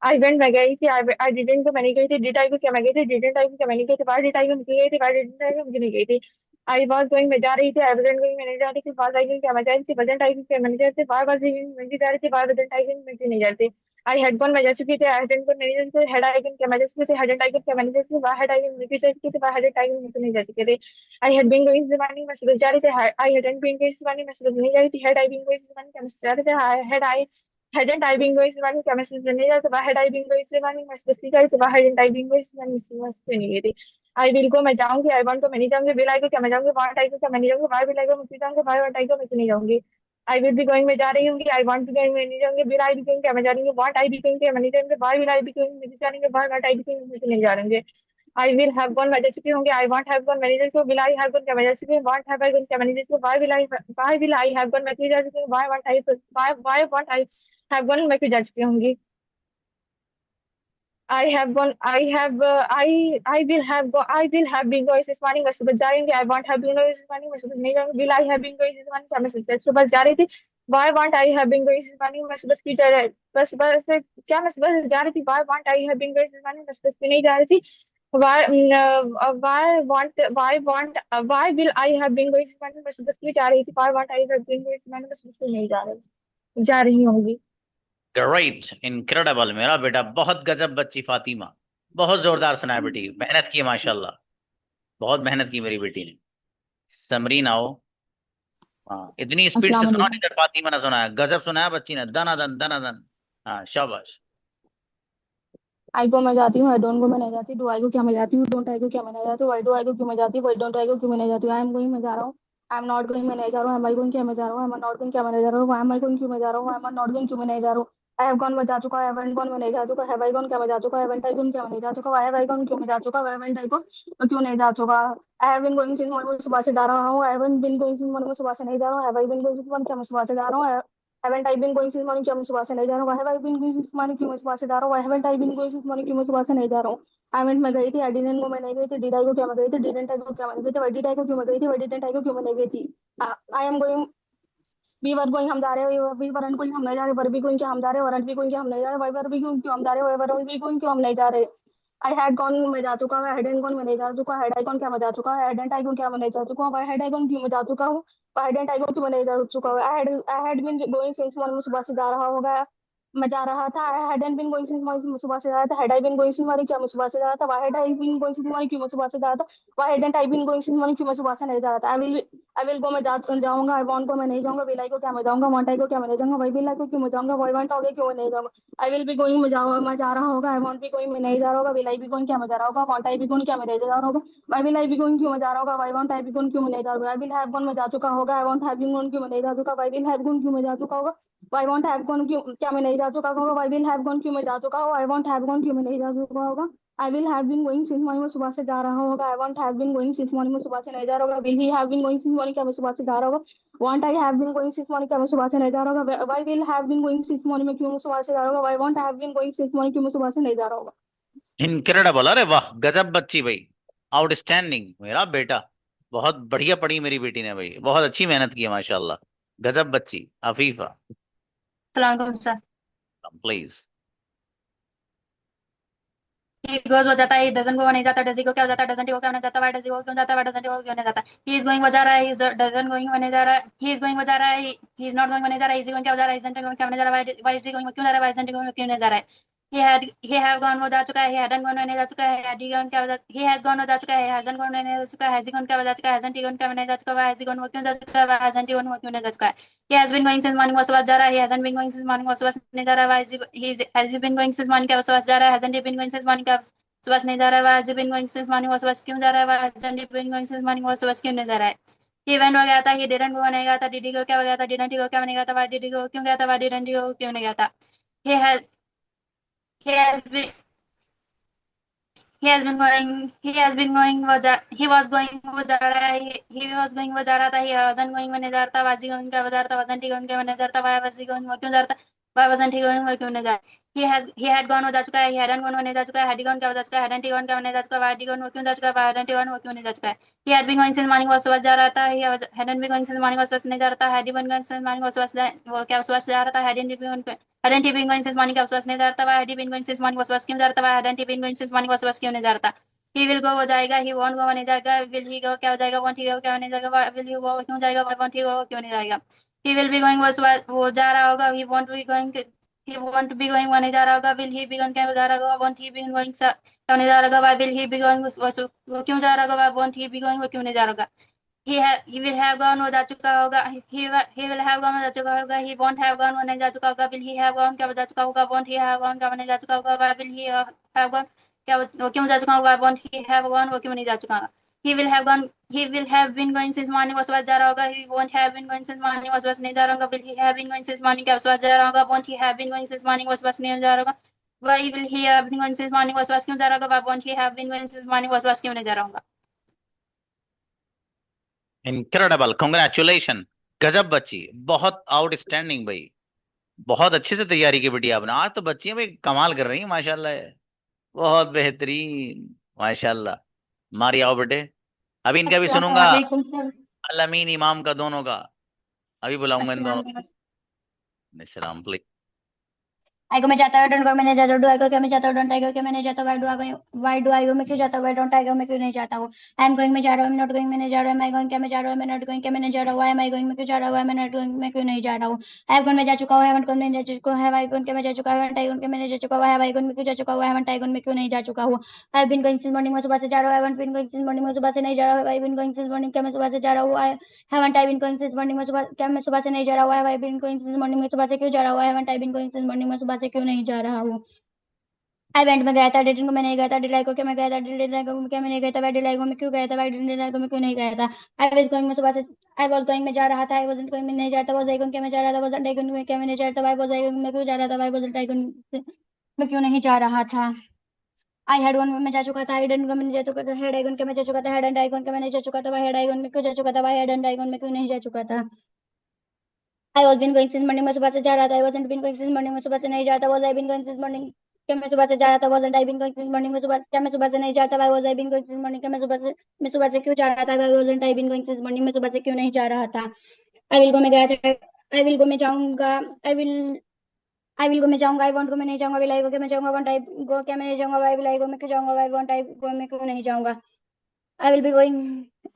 आई वेंट मैं गई थी, आई डिडेंट तो मैं नहीं गई थी, डिड आई को क्या मैं गई थी, डिडेंट आई को क्या मैं नहीं गई थी, वाई डिड आई को मुझे गई थी, वाई डिडेंट आई को मुझे नहीं गई थी। आई वाज गोइंग मैं जा रही थी, आई वाजंट गोइंग मैं नहीं जा रही थी, वाज आई गोइंग क्या मैं जा रही थी, वाजंट आई क्या मैं नहीं जा रही थी, वाई वाज आई गोइंग मैं जा रही थी, वाई वाजंट आई गोइंग मैं नहीं जा रही थी। आई हैड गॉन मैं जा चुकी थी, आई हैडंट गॉन मैं नहीं जा चुकी थी, हैड आई गॉन क्या मैं जा चुकी थी, हैडंट आई गॉन क्या मैं नहीं जा चुकी थी, वाई हैड आई गॉन मैं जा चुकी थी, वाई हैडंट आई गॉन मैं नहीं जा चुकी थी। आई हैड बीन गोइंग जबानी मैं सुबह जा रही थी, आई हैडंट बीन गोइंग जबानी मैं सुबह नहीं जा रही थी, हैड आई बीन गोइंग जबानी क्या मैं जा रही थी, I had I hadn't I been going to chemistry नहीं जाता, why had I been going to मैं स्पेसिफिक आई तो why hadn't I been going to मैं नहीं गई थी। आई विल को मैं जाऊंगी, आई वांट तो मैं नहीं जाऊंगी, विल आई को क्या मैं जाऊंगी, वांट आई को क्या मैं नहीं जाऊंगी, वाई विल आई को मैं क्यों जाऊंगी, वाई वांट आई को मैं क्यों नहीं जाऊंगी। आई विल बी गोइंग मैं जा रही हूँ, आई वांट टू गोइंग मैं नहीं जाऊंगी, विल आई बी गोइंग क्या मैं जा रही हूँ, वांट आई बी गोइंग क्या मैं नहीं जाऊंगी, why will I be going मैं जा रही हूँ, why won't I be going मैं नहीं जा रही। आई विल हैव गॉन मैं जा चुकी होंगे, आई वांट हैव गॉन मैंने जा चुकी हूँ, विल आई हैव गॉन क्या मैं जा चुकी हूँ, वांट हैव आई गॉन क्या मैंने जा चुकी हूँ, why will I have gone मैं क्यों जा चुकी हूँ, why won't I why won't I have gone मैं क्यों जा चुकी होंगी। I have gone. I will have go. I will have been going this morning. मैं सुबह जा रही हूँ. I want have been going this morning. मैं सुबह नहीं जाऊँगी. Will I have been going this morning? क्या मैं सुबह जा रही थी. Why want I have been going this morning? मैं सुबह क्यों जा रही बस सुबह से क्या मैं सुबह जा रही थी. Why want I have been going this morning? मैं सुबह क्यों नहीं जा रही थी. Why will I have been going this morning? मैं सुबह क्यों जा रही थी. Why want I have been going this morning? मैं सुबह क्यों नहीं जा रही होंगी. ग्रेट, इनक्रेडिबल, मेरा बेटा बहुत गजब बच्ची फातिमा, बहुत जोरदार सुनाया बेटी, मेहनत की माशाल्लाह, बहुत मेहनत की मेरी बेटी ने। समरीन आओ। हाँ, इतनी स्पीड से अस्सलाम सुना वालेकुम. नहीं, फातिमा ने सुनाया, गजब सुनाया बच्ची ने, दनादन दनादन। हाँ शाबाश। आई को मैं जाती हूँ, आई डोंट को मैं नहीं जाती, डू आई को क्या मैं जाती हूँ, डोंट आई को क्या मैं नहीं जाती, वाई डू आई को क्यों मैं जाती, वाई डोंट आई को क्यों मैं नहीं जाती, आई एम गोइंग मैं जा रहा हूँ, आई एम नॉट गोइंग मैं नहीं जा रहा हूँ, एम आई गोइंग क्या मैं जा रहा हूँ, एम आई नॉट गोइंग क्या मैं नहीं जा रहा हूँ, वाई एम आई गोइंग क्यों मैं जा रहा हूँ, आई एम नॉट गोइंग क्यों मैं नहीं जा रहा हूँ। आई हैव गॉन मैं जा चुका, आई हैवंट गॉन मैं नहीं जा चुका, हैव आई गॉन क्या मैं जा चुका, हैवंट आई गॉन क्या मैं नहीं जा चुका, वाई हैव आई गॉन क्यों मैं जा चुका, वाई हैवंट आई गॉन मैं क्यों नहीं जा चुका। I have been going since morning, मैं सुबह से जा रहा हूँ, I haven't been going since morning, मैं सुबह से नहीं जा रहा हूँ, have I been going since morning क्या मैं सुबह से जा रहा हूँ, haven't I been going since morning क्यों मैं सुबह से नहीं जा रहा हूँ, why have I been going since morning क्यों मैं सुबह से जा रहा हूँ, why haven't I been going since morning क्यों मैं सुबह से नहीं जा रहा हूँ। I went मैं गई थी, I didn't go मैं नहीं गई थी, did I go क्या मैं गई थी, didn't I go क्या मैं नहीं गई थी, why did I go क्यों मैं गई थी, why didn't I go क्यों मैं नहीं गई थी। I am going, we were going हम जा रहे हैं, we weren't going हम नहीं जा रहे, were we going क्या हम जा रहे हैं, weren't we going क्या हम नहीं जा रहे, why were we going क्यों हम जा रहे हैं, why weren't we going क्यों हम नहीं जा रहे। आई हैड गॉन मैं जा चुका हूँ, हेडेंट गॉन मैं नहीं जा चुका, हेड आई गॉन क्या मैं जा चुका है, हेडेंट आई गॉन क्या मैं नहीं जा चुका हूँ, वाई हेड आई गॉन क्यों मैं जा चुका हूँ, वाई हेडेंट आई गॉन क्यों मैं नहीं जा चुका हूँ। I had been going since morning, सुबह से जा रहा होगा, मैं जा रहा था, I hadn't been going since morning, सुबह से जा रहा था, had I been going since morning क्या मैं सुबह से जा रहा था, why had I been going since morning क्यों मैं सुबह से जा रहा था, why hadn't I been going since morning क्यों मैं सुबह से नहीं जा रहा था। आई विल गो मैं जाऊंगा, आई वांट को मैं नहीं जाऊंगा, विल आई को क्या मैं जाऊंगा, वांट आई को क्या मैं नहीं जाऊंगा, वाई विल आई को क्यों मैं जाऊंगा, वाई वांट आगे क्यों मैं नहीं जाऊंगा। आई विल बी गोइंग मैं जा रहा होगा, आई वांट बी गोइंग मैं नहीं जा रहा होगा, विल आई बी गोइंग क्या मैं जा रहा होगा, वांट आई बी गोइंग क्या मैं नहीं जा रहा होगा, why will I be going क्यों मैं जा रहा होगा, why won't I be going क्यों मैं नहीं जा रहा होगा। आई विल हैव गॉन मैं जा चुका होगा, I won't have been gone क्यों मैं नहीं जा चुका, वाई विल हैव गॉन क्यों मैं जा चुका होगा, वाई वांट हैव गॉन क्यों क्या मैं नहीं जा चुका होगा, वाई विल हैव गॉन क्यों मैं जा चुका होगा, आई वांट हैव गॉन क्यों मैं नहीं जा चुका होगा। I will have been going since morning, मैं सुबह से जा रहा होगा, I won't have been going since morning, मैं सुबह से नहीं जा रहा होगा, will he have been going since morning क्या मैं सुबह से जा रहा होगा, won't I have been going since morning क्या मैं सुबह से नहीं जा रहा होगा, why will have been going since morning में क्यों मैं सुबह से जा रहा होगा, why won't have been going since morning क्यों मैं सुबह से नहीं जा रहा होगा। इनक्रेडिबल, अरे वाह, गजब बच्ची भाई, आउटस्टैंडिंग मेरा बेटा, बहुत बढ़िया पढ़ी मेरी बेटी ने भाई, बहुत अच्छी मेहनत की है माशाल्लाह। गजब बच्ची अफीफा। सलाम सर। प्लीज। ही गोज हो जाता है, डजन गो नहीं जाता, डजी को क्या हो जाता है, डजन टी को क्या होने जाता है, वाई डजी को क्यों जाता है, वाई डजन टी को क्यों नहीं जाता। ही इज गोइंग हो जा रहा है, ही डजन गोइंग होने जा रहा है, ही इज गोइंग हो जा रहा है, ही इज नॉट गोइंग होने जा रहा है, इज गोइंग क्या हो जा रहा है, इजंट गोइंग क्या होने जा रहा है, वाई इज गोइंग क्यों जा रहा है, वाई इजंट गोइंग क्यों नहीं जा रहा है। ही हैव गॉन हो जा चुका है, ही हैडंट गॉन होने जा चुका है, हैड ही गॉन क्या हो जा, ही हैज गॉन हो जा चुका है, हैजंट गॉन होने जा चुका है, हैज ही गॉन क्या हो जा चुका है, हैजंट ही गॉन क्या होने जा चुका है, हैज ही गॉन हो क्यों जा चुका है, हैजंट ही गॉन हो क्यों नहीं जा चुका है। He has been going since morning, वो सुबह जा रहा है, he hasn't been going since morning, वो सुबह नहीं जा रहा है, he has been going since morning, क्या वो सुबह जा रहा है, hasn't he been going since morning, क्या सुबह नहीं जा रहा है, was been going since morning, वो सुबह क्यों जा रहा है, was been going since morning, वो सुबह क्यों नहीं जा रहा है। ही वेंट हो गया था, ही डिडंट गो नहीं गया था, डिडी को क्या हो गया था, डिडंट ही को क्या नहीं गया था, वाई डिडी को क्यों गया था, वाई डिडंट ही को क्यों नहीं गया था। He has he has been he has been going वो जा he was going वो जा रहा है, he was going वो जा रहा था, he wasn't going मैंने जा रहा था, was he going क्या जा रहा था, wasn't he going क्या मैंने जा रहा था, why was he going वो क्यों जा रहा था, why wasn't he going वो क्यों नहीं जा रहा। he had gone हो जा चुका है, he hadn't gone होने जा चुका है, had he gone क्या हो जा चुका है, hadn't he gone क्या होने जा चुका है, why had he gone वो क्यों जा चुका है, why hadn't he gone वो क्यों नहीं जा चुका है। he had been going since morning वो सुबह जा रहा था, he hadn't been going since morning वो सुबह नहीं जा रहा था, had he been going since morning वो सुबह वो क्या सुबह जा रहा था, hadn't he been going since morning क्या सुबह नहीं जा रहा था, why had he been going since morning वो सुबह क्यों जा रहा था, why hadn't he been going since morning वो सुबह क्यों नहीं जा रहा था। ही विल गो हो जाएगा, ही वॉन्ट गो नहीं जाएगा, विल ही गो क्या हो जाएगा, वॉन्ट ही गो क्या नहीं जाएगा, विल ही गो क्यों जाएगा, वॉन्ट ही गो क्यों नहीं जाएगा। ही विल बी गोइंग वो जा रहा होगा, he won't be going, he won't be going वो नहीं जा रहा होगा, विल ही बी गोइंग क्या जा रहा होगा, वॉन्ट ही बी गोइंग क्यों नहीं जा रहा होगा, विल ही बी गोइंग वो क्यों जा रहा होगा, वॉन्ट ही बी गोइंग वो क्यों नहीं जा रहा होगा। he will have gone हो जा चुका होगा, he will have gone हो जा चुका होगा, he won't have gone होने जा चुका होगा, will he have gone क्या हो जा चुका होगा, won't he have gone क्या होने जा चुका होगा, why will he have gone क्या वो क्यों जा चुका होगा, won't he have gone वो क्यों नहीं जा चुका होगा। he will have been going since morning वो सुबह जा रहा होगा, he won't have been going since morning वो सुबह नहीं जा रहा होगा, will he have been going since morning क्या सुबह जा रहा होगा, won't he have been going since morning वो सुबह नहीं जा रहा होगा, why will he have been going since morning वो सुबह क्यों जा रहा होगा, why won't he have been going since morning वो सुबह क्यों नहीं जा रहा होगा। Incredible, congratulation. गजब बच्ची, बहुत आउटस्टैंडिंग भाई। बहुत अच्छे से तैयारी की बेटी आपने। आज तो बच्चियां भाई कमाल कर रही हैं माशाल्लाह। बहुत बेहतरीन माशाल्लाह। मारी आओ बेटे। अभी इनका भी अस्सलाम सुनूंगा। वालेकुम सर। अमीन इमाम का दोनों का। अभी बुलाऊंगा इन अस्सलाम दोनों। वालेकुम। सलाम प्लीज। आई को मैं जाता हूँ, डोंट गो मैंने जाता हूँ, डू आई गो क्या मैं जाता हूँ, डोंट आई गो क्या मैंने जाता हूँ, वाई डू आई गो मैं क्यों जाता हूँ, वाई डोंट आई गो मैं क्यों नहीं जाता हूँ। आई एम गोइंग मैं जा रहा हूँ, नॉट गोइंग मैंने जा रहा हूँ, मैं गोइंग क्या मैं जा रहा हूँ, मैं नॉट गोइंग क्या मैंने जा रहा हूँ, वाई एम आई गोइंग मैं क्यों जा रहा हूँ, वाई मैं नॉट गोइंग मैं क्यों नहीं जा रहा हूँ। आई हैव गॉन मैं जा चुका हूँ, हैवंट गॉन मैं जा चुका हूँ, हैव आई गॉन क्या मैं जा चुका हूँ, हैवंट आई गॉन क्या मैंने जा चुका हूँ, हैव आई गॉन मैं क्यों जा चुका हूँ, हैवंट आई गॉन मैं क्यों नहीं जा चुका हूँ। I have been going since morning मैं सुबह से जा रहा हूँ, haven't been going since morning मैं सुबह से नहीं जा रहा हूँ, I been going since morning क्या मैं सुबह से जा रहा हूँ, I haven't I been going since morning मैं सुबह क्या मैं सुबह से नहीं जा रहा हूँ, I been going since morning मैं सुबह से क्यों जा रहा हूँ, haven't I been going since morning मैं सुबह से क्यों नहीं जा रहा हूँ। आई वेंट में गया था, डिडंट को मैं नहीं गया था, डिड को क्या मैं गया था, डिड को क्या मैं नहीं गया था, वाई डिड को मैं क्यों गया था, वाई डिड को मैं क्यों नहीं गया था। आई वाज गोइंग मैं सुबह से आई वाज गोइंग में जा रहा था, आई वाजंट गोइंग में नहीं जा रहा था, वाज आई गोइंग क्या मैं जा रहा था, वाजंट आई गोइंग में क्या मैं नहीं जा रहा था, वाई वाज आई गोइंग में क्यों जा रहा था, वाई वाजंट आई गोइंग में क्यों नहीं जा रहा था। आई हैड वन में जा चुका था, आई डेंट को मैंने जा चुका था, हेड आई गोन क्या मैं जा चुका था, हेड एंड आई गोन क्या मैंने जा चुका था, वाई हेड आई गोन में क्यों जा चुका था, why had and I gone में क्यों नहीं जा चुका था। I was been going since morning में सुबह से जा रहा था, I wasn't been going since morning में सुबह से नहीं जाता, was I been going since morning क्या मैं सुबह से जा रहा था, wasn't I been going since morning में सुबह क्या मैं सुबह से नहीं जाता, why was I been going since morning क्या मैं सुबह से क्यों जा रहा था, why wasn't I been going since morning में सुबह से क्यों नहीं जा रहा था। आई विल गो मैं गया था, आई विल गो मैं जाऊंगा, आई विल आई विल गो मैं जाऊंगा, आई वांट गो मैं नहीं जाऊंगा, विल आई गो क्या मैं जाऊंगा, वांट आई गो क्या मैं नहीं जाऊंगा, वाई विल आई गो मैं क्यों जाऊंगा, वाई वांट आई गो मैं क्यों नहीं जाऊंगा। आई will be going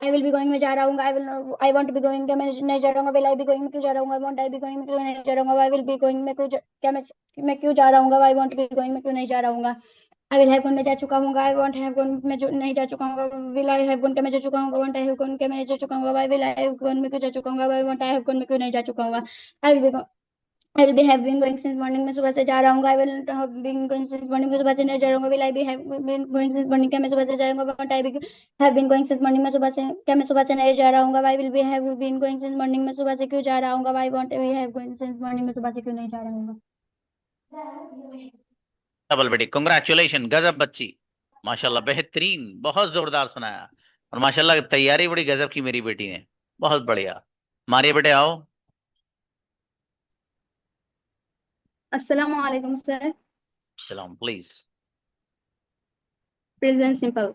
I will be going मैं जा रहा हूँ, आई वांट बी गोइंग क्या मैं नहीं जा रहा हूँ, विल आई बी गोइंग मैं क्यों जा रहा हूँ, I won't I be going मैं क्यों नहीं जा रहा हूँ, आई विल बी गोइंग मैं क्या मैं क्यों जा रहा हूँ, आई वांट बी गोइंग मैं क्यों नहीं जा रहा हूँ। आई विल हैव गॉन मैं जा चुका हूँ, आई वांट हैव गॉन मैं जो नहीं जा चुका हूँ, विल आई हैव गॉन क्या मैं जा चुका हूँ, वांट आई हैव गॉन क्या मैं जा चुका हूँ, I will I have gone मैं क्यों जा चुका हूँ, I won't I have gone मैं क्यों नहीं जा चुका हूँ। I will be have been going since morning में सुबह से जा रहा हूँ, I will have been going since morning में सुबह से नहीं जा रहा हूँ, will I be have been going since morning क्या मैं सुबह से जा रहा हूँ, won't I be have been going since morning में सुबह से क्या मैं सुबह से नहीं जा रहा हूँ, I will be have been going since morning में सुबह से क्यों जा रहा हूँ, I won't be have going since morning में सुबह से क्यों नहीं जा रहा हूँ। डबल बेटी, कॉन्ग्रेचुलेशन। गजब बच्ची माशाल्लाह, बेहतरीन, बहुत जोरदार सुनाया। और माशाल्लाह तैयारी बड़ी गजब की मेरी बेटी ने। बहुत बढ़िया। मारिए बेटे आओ। अस्सलाम वालेकुम सर। सलाम please. Present simple.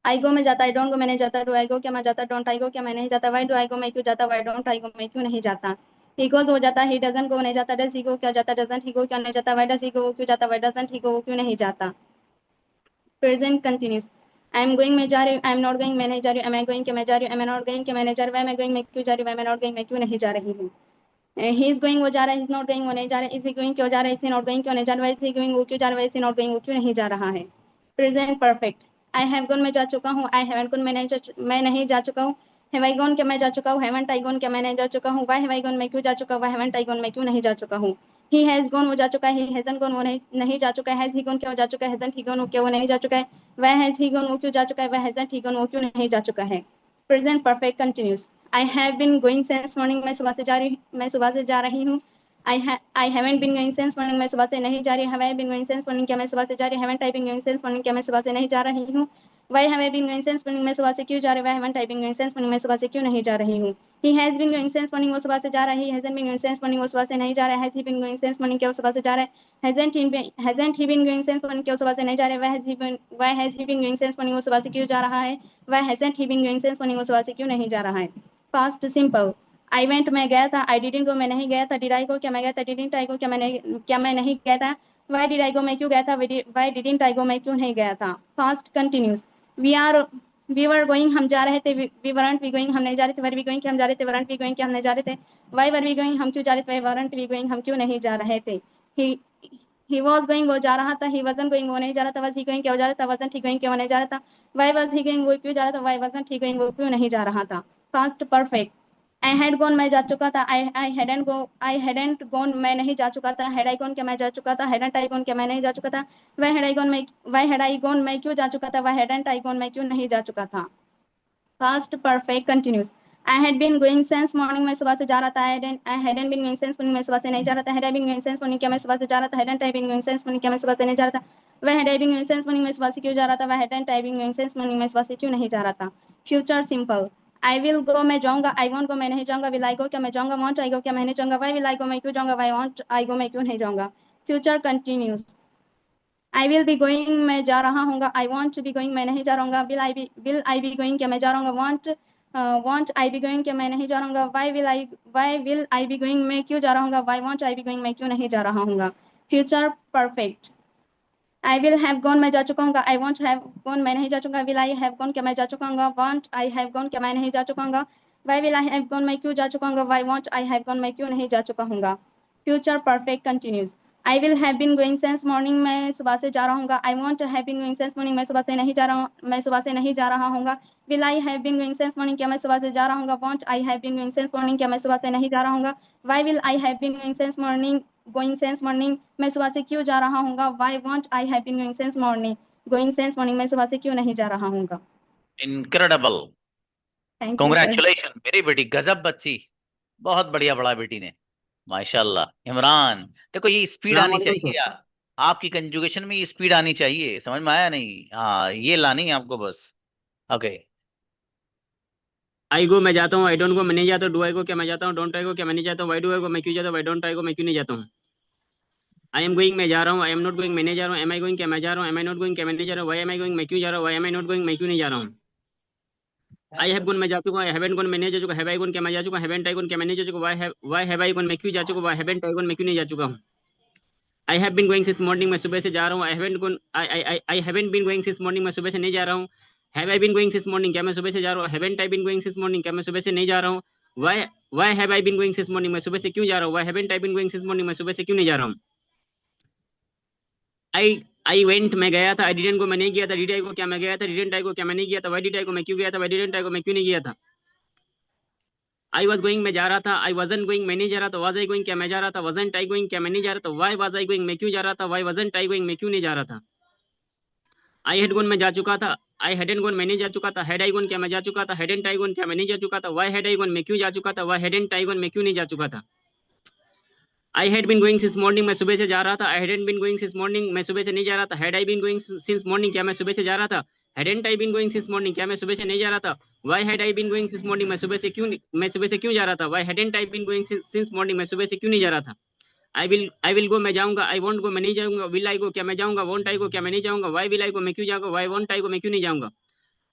I go में जाता, आई डोंट गो में नहीं जाता, डू आई गो क्या मैं जाता, डोंट आई गो क्या मैं नहीं जाता, वाई डू आई गो मैं क्यों जाता, वाई डोंट आई गो मैं क्यों नहीं जाता। ही गोज हो जाता, ही डजंट गो नहीं जाता, डज ही गो क्या जाता, डजंट ही गो क्या नहीं जाता, वाई डज ही गो वो क्यों जाता, वाई डजंट ही गो वो क्यों नहीं जाता। Present continuous. I am going मैं जा रही हूँ, आई एम नॉट गोइंग मैं नहीं जा रही हूँ, एम आई गोइंग क्या मैं जा रही हूँ, एम आई नॉट गोइंग क्या मैं नहीं जा रही, वाई मैं गोइंग मैं क्यों जा रही हूँ, वाई मैं नॉट गोइंग मैं क्यों नहीं जा रही हूँ। ही इज गोइंग वो जा रहा है, इज नॉट गोइंग वो नहीं जा रहा है, इज ही गोइंग क्यों जा रहा है, इज ही नॉट गोइंग क्यों नहीं जा रहा है, इज ही गोइंग वो क्यों जा रहा है, इज ही नॉट गोइंग वो क्यों नहीं जा रहा है। Present perfect. I have gone मैं जा चुका हूँ, आई हैवंट गॉन मैं नहीं जा चुका हूँ, हैव आई गॉन क्या मैं जा चुका हूँ, हैवंट आई गॉन क्या मैं नहीं जा चुका हूँ, वाई हैव आई गॉन मैं क्यों जा चुका हूँ, वाई हैवंट आई गॉन मैं क्यों नहीं जा चुका हूँ। ही हैज गॉन वो जा चुका है, ही हैजंट गॉन वो नहीं जा चुका है, हैज ही गॉन क्या वो जा चुका है, हैजंट ही गॉन वो क्या वो नहीं जा चुका है, वाई हैज ही गॉन वो क्यों जा चुका है, वाई हैजंट ही गॉन वो क्यों नहीं जा चुका है। Present perfect continuous. I have been going since morning मैं सुबह से जा रही हूँ। I haven't been going since morning मैं सुबह से नहीं जा रही, have I been going since morning क्या मैं सुबह से जा रही, haven't I been going since morning क्या मैं सुबह से नहीं जा रही हूँ। Why have I been going since morning मैं सुबह से क्यों जा रही, Y haven't I been going since morning मैं सुबह से क्यों नहीं जा रही हूँ। He has been going since morning वो सुबह से जा रहा है, he hasn't been going since morning वो सुबह से नहीं जा रहा है, has he been going since morning क्या वो सुबह से जा रहा है, hasn't he been going since morning क्या वो सुबह से नहीं जा रहा है, why has he been going since morning वो सुबह से क्यों जा रहा है, why hasn't he been going since morning वो सुबह से क्यों नहीं जा रहा है। Past simple. आई वेंट मैं गया था, आई डिडंट गो मैं नहीं गया था, डिड आई गो क्या मैं गया था, डिडंट आई गो क्या मैं नहीं गया था, वाई डिड आई गो मैं क्यों गया था, वाई डिडंट आई गो मैं क्यों नहीं गया था। Past continuous. We were going हम जा रहे थे, वी वरंट वी गोइंग हम नहीं जा रहे थे, वर वी गोइंग कि हम जा रहे थे, वरंट वी गोइंग कि हम नहीं जा रहे थे, वाई वर वी गोइंग हम क्यों जा रहे थे, वाई वरंट वी गोइंग हम क्यों नहीं जा रहे थे। ही वॉज गोइंग वो जा रहा था, ही वजन गोइंग वो नहीं जा रहा था, वॉज ही गोइंग क्या हो जा रहा था, वजन ही गोइंग क्यों नहीं जा रहा था, वाई वॉज ही गोइंग वो क्यों जा रहा था, वाई वजन ही गोइंग वो क्यों नहीं जा रहा था। Past perfect. I had gone मैं जा चुका था, आई हैडेंट गॉन मैं नहीं जा चुका था, हैड आई गॉन क्या मैं जा चुका था, हैडेंट आई गॉन क्या मैं नहीं जा चुका था, वाई हैड आई गॉन मैं क्यों जा चुका था, वाई हैडेंट आई गॉन मैं क्यों नहीं जा चुका था। Past perfect continuous. I had been going since morning मैं सुबह से जा रहा था, I hadn't been going since morning मैं सुबह से नहीं जा रहा था, had I been going since morning क्या मैं सुबह से जा रहा था, hadn't I been going since morning क्या मैं सुबह से नहीं जा रहा था, वह had I been going since morning मैं सुबह से क्यों जा रहा था, वह hadn't I been going since morning मैं सुबह से क्यों नहीं जा रहा था। Future simple. I will go मैं जाऊंगा, आई वॉन्ट गो मैं नहीं जाऊंगा, विल आई गो क्या मैं जाऊंगा, वॉन्ट आई गो क्या मैं नहीं जाऊंगा, वाई विल आई गो मैं क्यों जाऊंगा, वाई वॉन्ट आई गो मैं क्यों नहीं जाऊंगा। Future continuous. I will be going मैं जा रहा हूँ, I won't to be going मैं नहीं जा रहा हूँ, विल आई बी गोइंग क्या मैं जा रहा हूँ, वॉन्ट आई बी गोइंग क्या मैं नहीं जा रहा हूँ, why will I be going मैं क्यों जा रहा हूँ, why won't I be going मैं क्यों नहीं जा रहा हूँ। Future perfect. I will have gone मैं जा चुका हूँ, आई वॉन्ट हैव गॉन मैं नहीं जा चुका, विल आई हैव गॉन क्या मैं जा चुका हूँ, वॉन्ट आई हैव गॉन क्या मैं नहीं जा चुका हूँ, why will I have gone मैं क्यों जा चुका हूँ, why won't I have gone मैं क्यों नहीं जा चुका हूँ। Future perfect continuous. I will have been going since morning मैं सुबह से जा रहा हूँ, I won't have been going since morning मैं सुबह से नहीं जा रहा हूँ, मैं सुबह से नहीं जा रहा हूँ। Will I have been going since morning क्या मैं सुबह से जा रहा हूँ, won't I have been going since morning क्या मैं सुबह से नहीं जा रहा हूँ, why will I have been going since morning मैं सुबह से क्यों जा रहा हूँ, why won't I have been going since morning मैं सुबह से क्यों नहीं जा रहा हूँ। Incredible, thank you sir. Congratulation मेरी बेटी, गजब बच्ची, बहुत बढ़िया पढ़ा बेटी ने, माशाल्लाह। इमरान, देखो ये स्पीड सलाम आनी वालेकुम चाहिए सर। यार, आपकी कंजुगेशन में ये स्पीड आनी चाहिए, समझ में आया नहीं, हाँ ये लानी है आपको बस। ओके। आई गो मैं जाता हूँ, आई डोंट गो मैं नहीं जाता, डू आई गो क्या मैं जाता हूँ, डोंट आई गो क्या मैं नहीं जाता हूँ, वाई डू आई गो मैं क्यों जाता हूँ, वाई डोंट आई गो मैं क्यों नहीं जाता हूँ। आई एम गोइंग मैं जा रहा हूँ, आई एम नॉट गोइंग मैं नहीं जा रहा हूँ, एम आई गोइंग क्या मैं जा रहा हूँ, एम आई नॉट गोइंग क्या मैं नहीं जा रहा हूँ, वाई एम आई गोइंग मैं क्यों जा रहा हूँ, why am I not going मैं क्यों नहीं जा रहा हूँ। आई हैव गॉन मैं जा चुका हूँ, हैवेंट गॉन मैं नहीं जा चुका, हैव आई गॉन क्या मैं जा चुका, हैवेंट आई गॉन क्या मैं नहीं जा चुका, वाई हैव आई गॉन मैं क्यों जा चुका, वाई हैवेंट आई गॉन मैं क्यों नहीं जा चुका हूँ। I have been going since morning मैं सुबह से जा रहा हूँ, I haven't been going since morning मैं सुबह से नहीं जा रहा हूँ। Have I been going since morning क्या मैं सुबह से जा रहा हूँ, haven't I been going since morning क्या मैं सुबह से नहीं जा रहा हूँ। Why have I been going since morning मैं सुबह से क्यों जा रहा हूँ, Y haven't I been going since morning मैं सुबह से क्यों नहीं जा रहा हूँ। आई आई वेंट मैं गया था, आई डिडंट गो मैं नहीं गया था, डिड आई गो क्या मैं गया था, डिडंट आई गो क्या मैं नहीं गया था, वाई डिड आई गो मैं क्यों गया था, वाई डिडंट आई गो मैं क्यों नहीं गया था। आई वॉज गोइंग मैं जा रहा था, आई वजन गोइंग मैं नहीं जा रहा था, वाज आई गोइंग क्या मैं जा रहा था, वजंट आई गोइंग क्या मैं नहीं जा रहा था, वाई वाज आई गोइंग मैं क्यों जा रहा था, वाई वजंट आई गोइंग मैं क्यों नहीं जा रहा था। आई हैड गोन मैं जा चुका था, आई हैडेंट गोन मैं नहीं जा चुका था, हैड आई गोन क्या मैं जा चुका था, हैडेंट आई गोन क्या मैं नहीं जा चुका था, वाई हैड आई गोन मैं क्यों जा चुका था, वाई हैडेंट आई गोन मैं क्यों नहीं जा चुका था। I had been going since morning मैं सुबह से जा रहा था, I hadn't been going since morning मैं सुबह से नहीं जा रहा था, had I been going since morning क्या मैं सुबह से जा रहा था, hadn't I been going since morning क्या मैं सुबह से नहीं जा रहा था। Why had I been going since morning मैं सुबह से क्यों जा रहा था, Y hadn't I been going since morning मैं सुबह से क्यों नहीं जा रहा था। आई विल गो मैं जाऊंगा, आई वॉन्ट गो मैं नहीं जाऊंगा, विल आई गो क्या मैं जाऊंगा, वॉन्ट आई गो क्या मैं नहीं जाऊंगा, वाई विल आई गो मैं क्यों जाऊंगा, वाई वॉन्ट आई गो मैं क्यों नहीं जाऊंगा।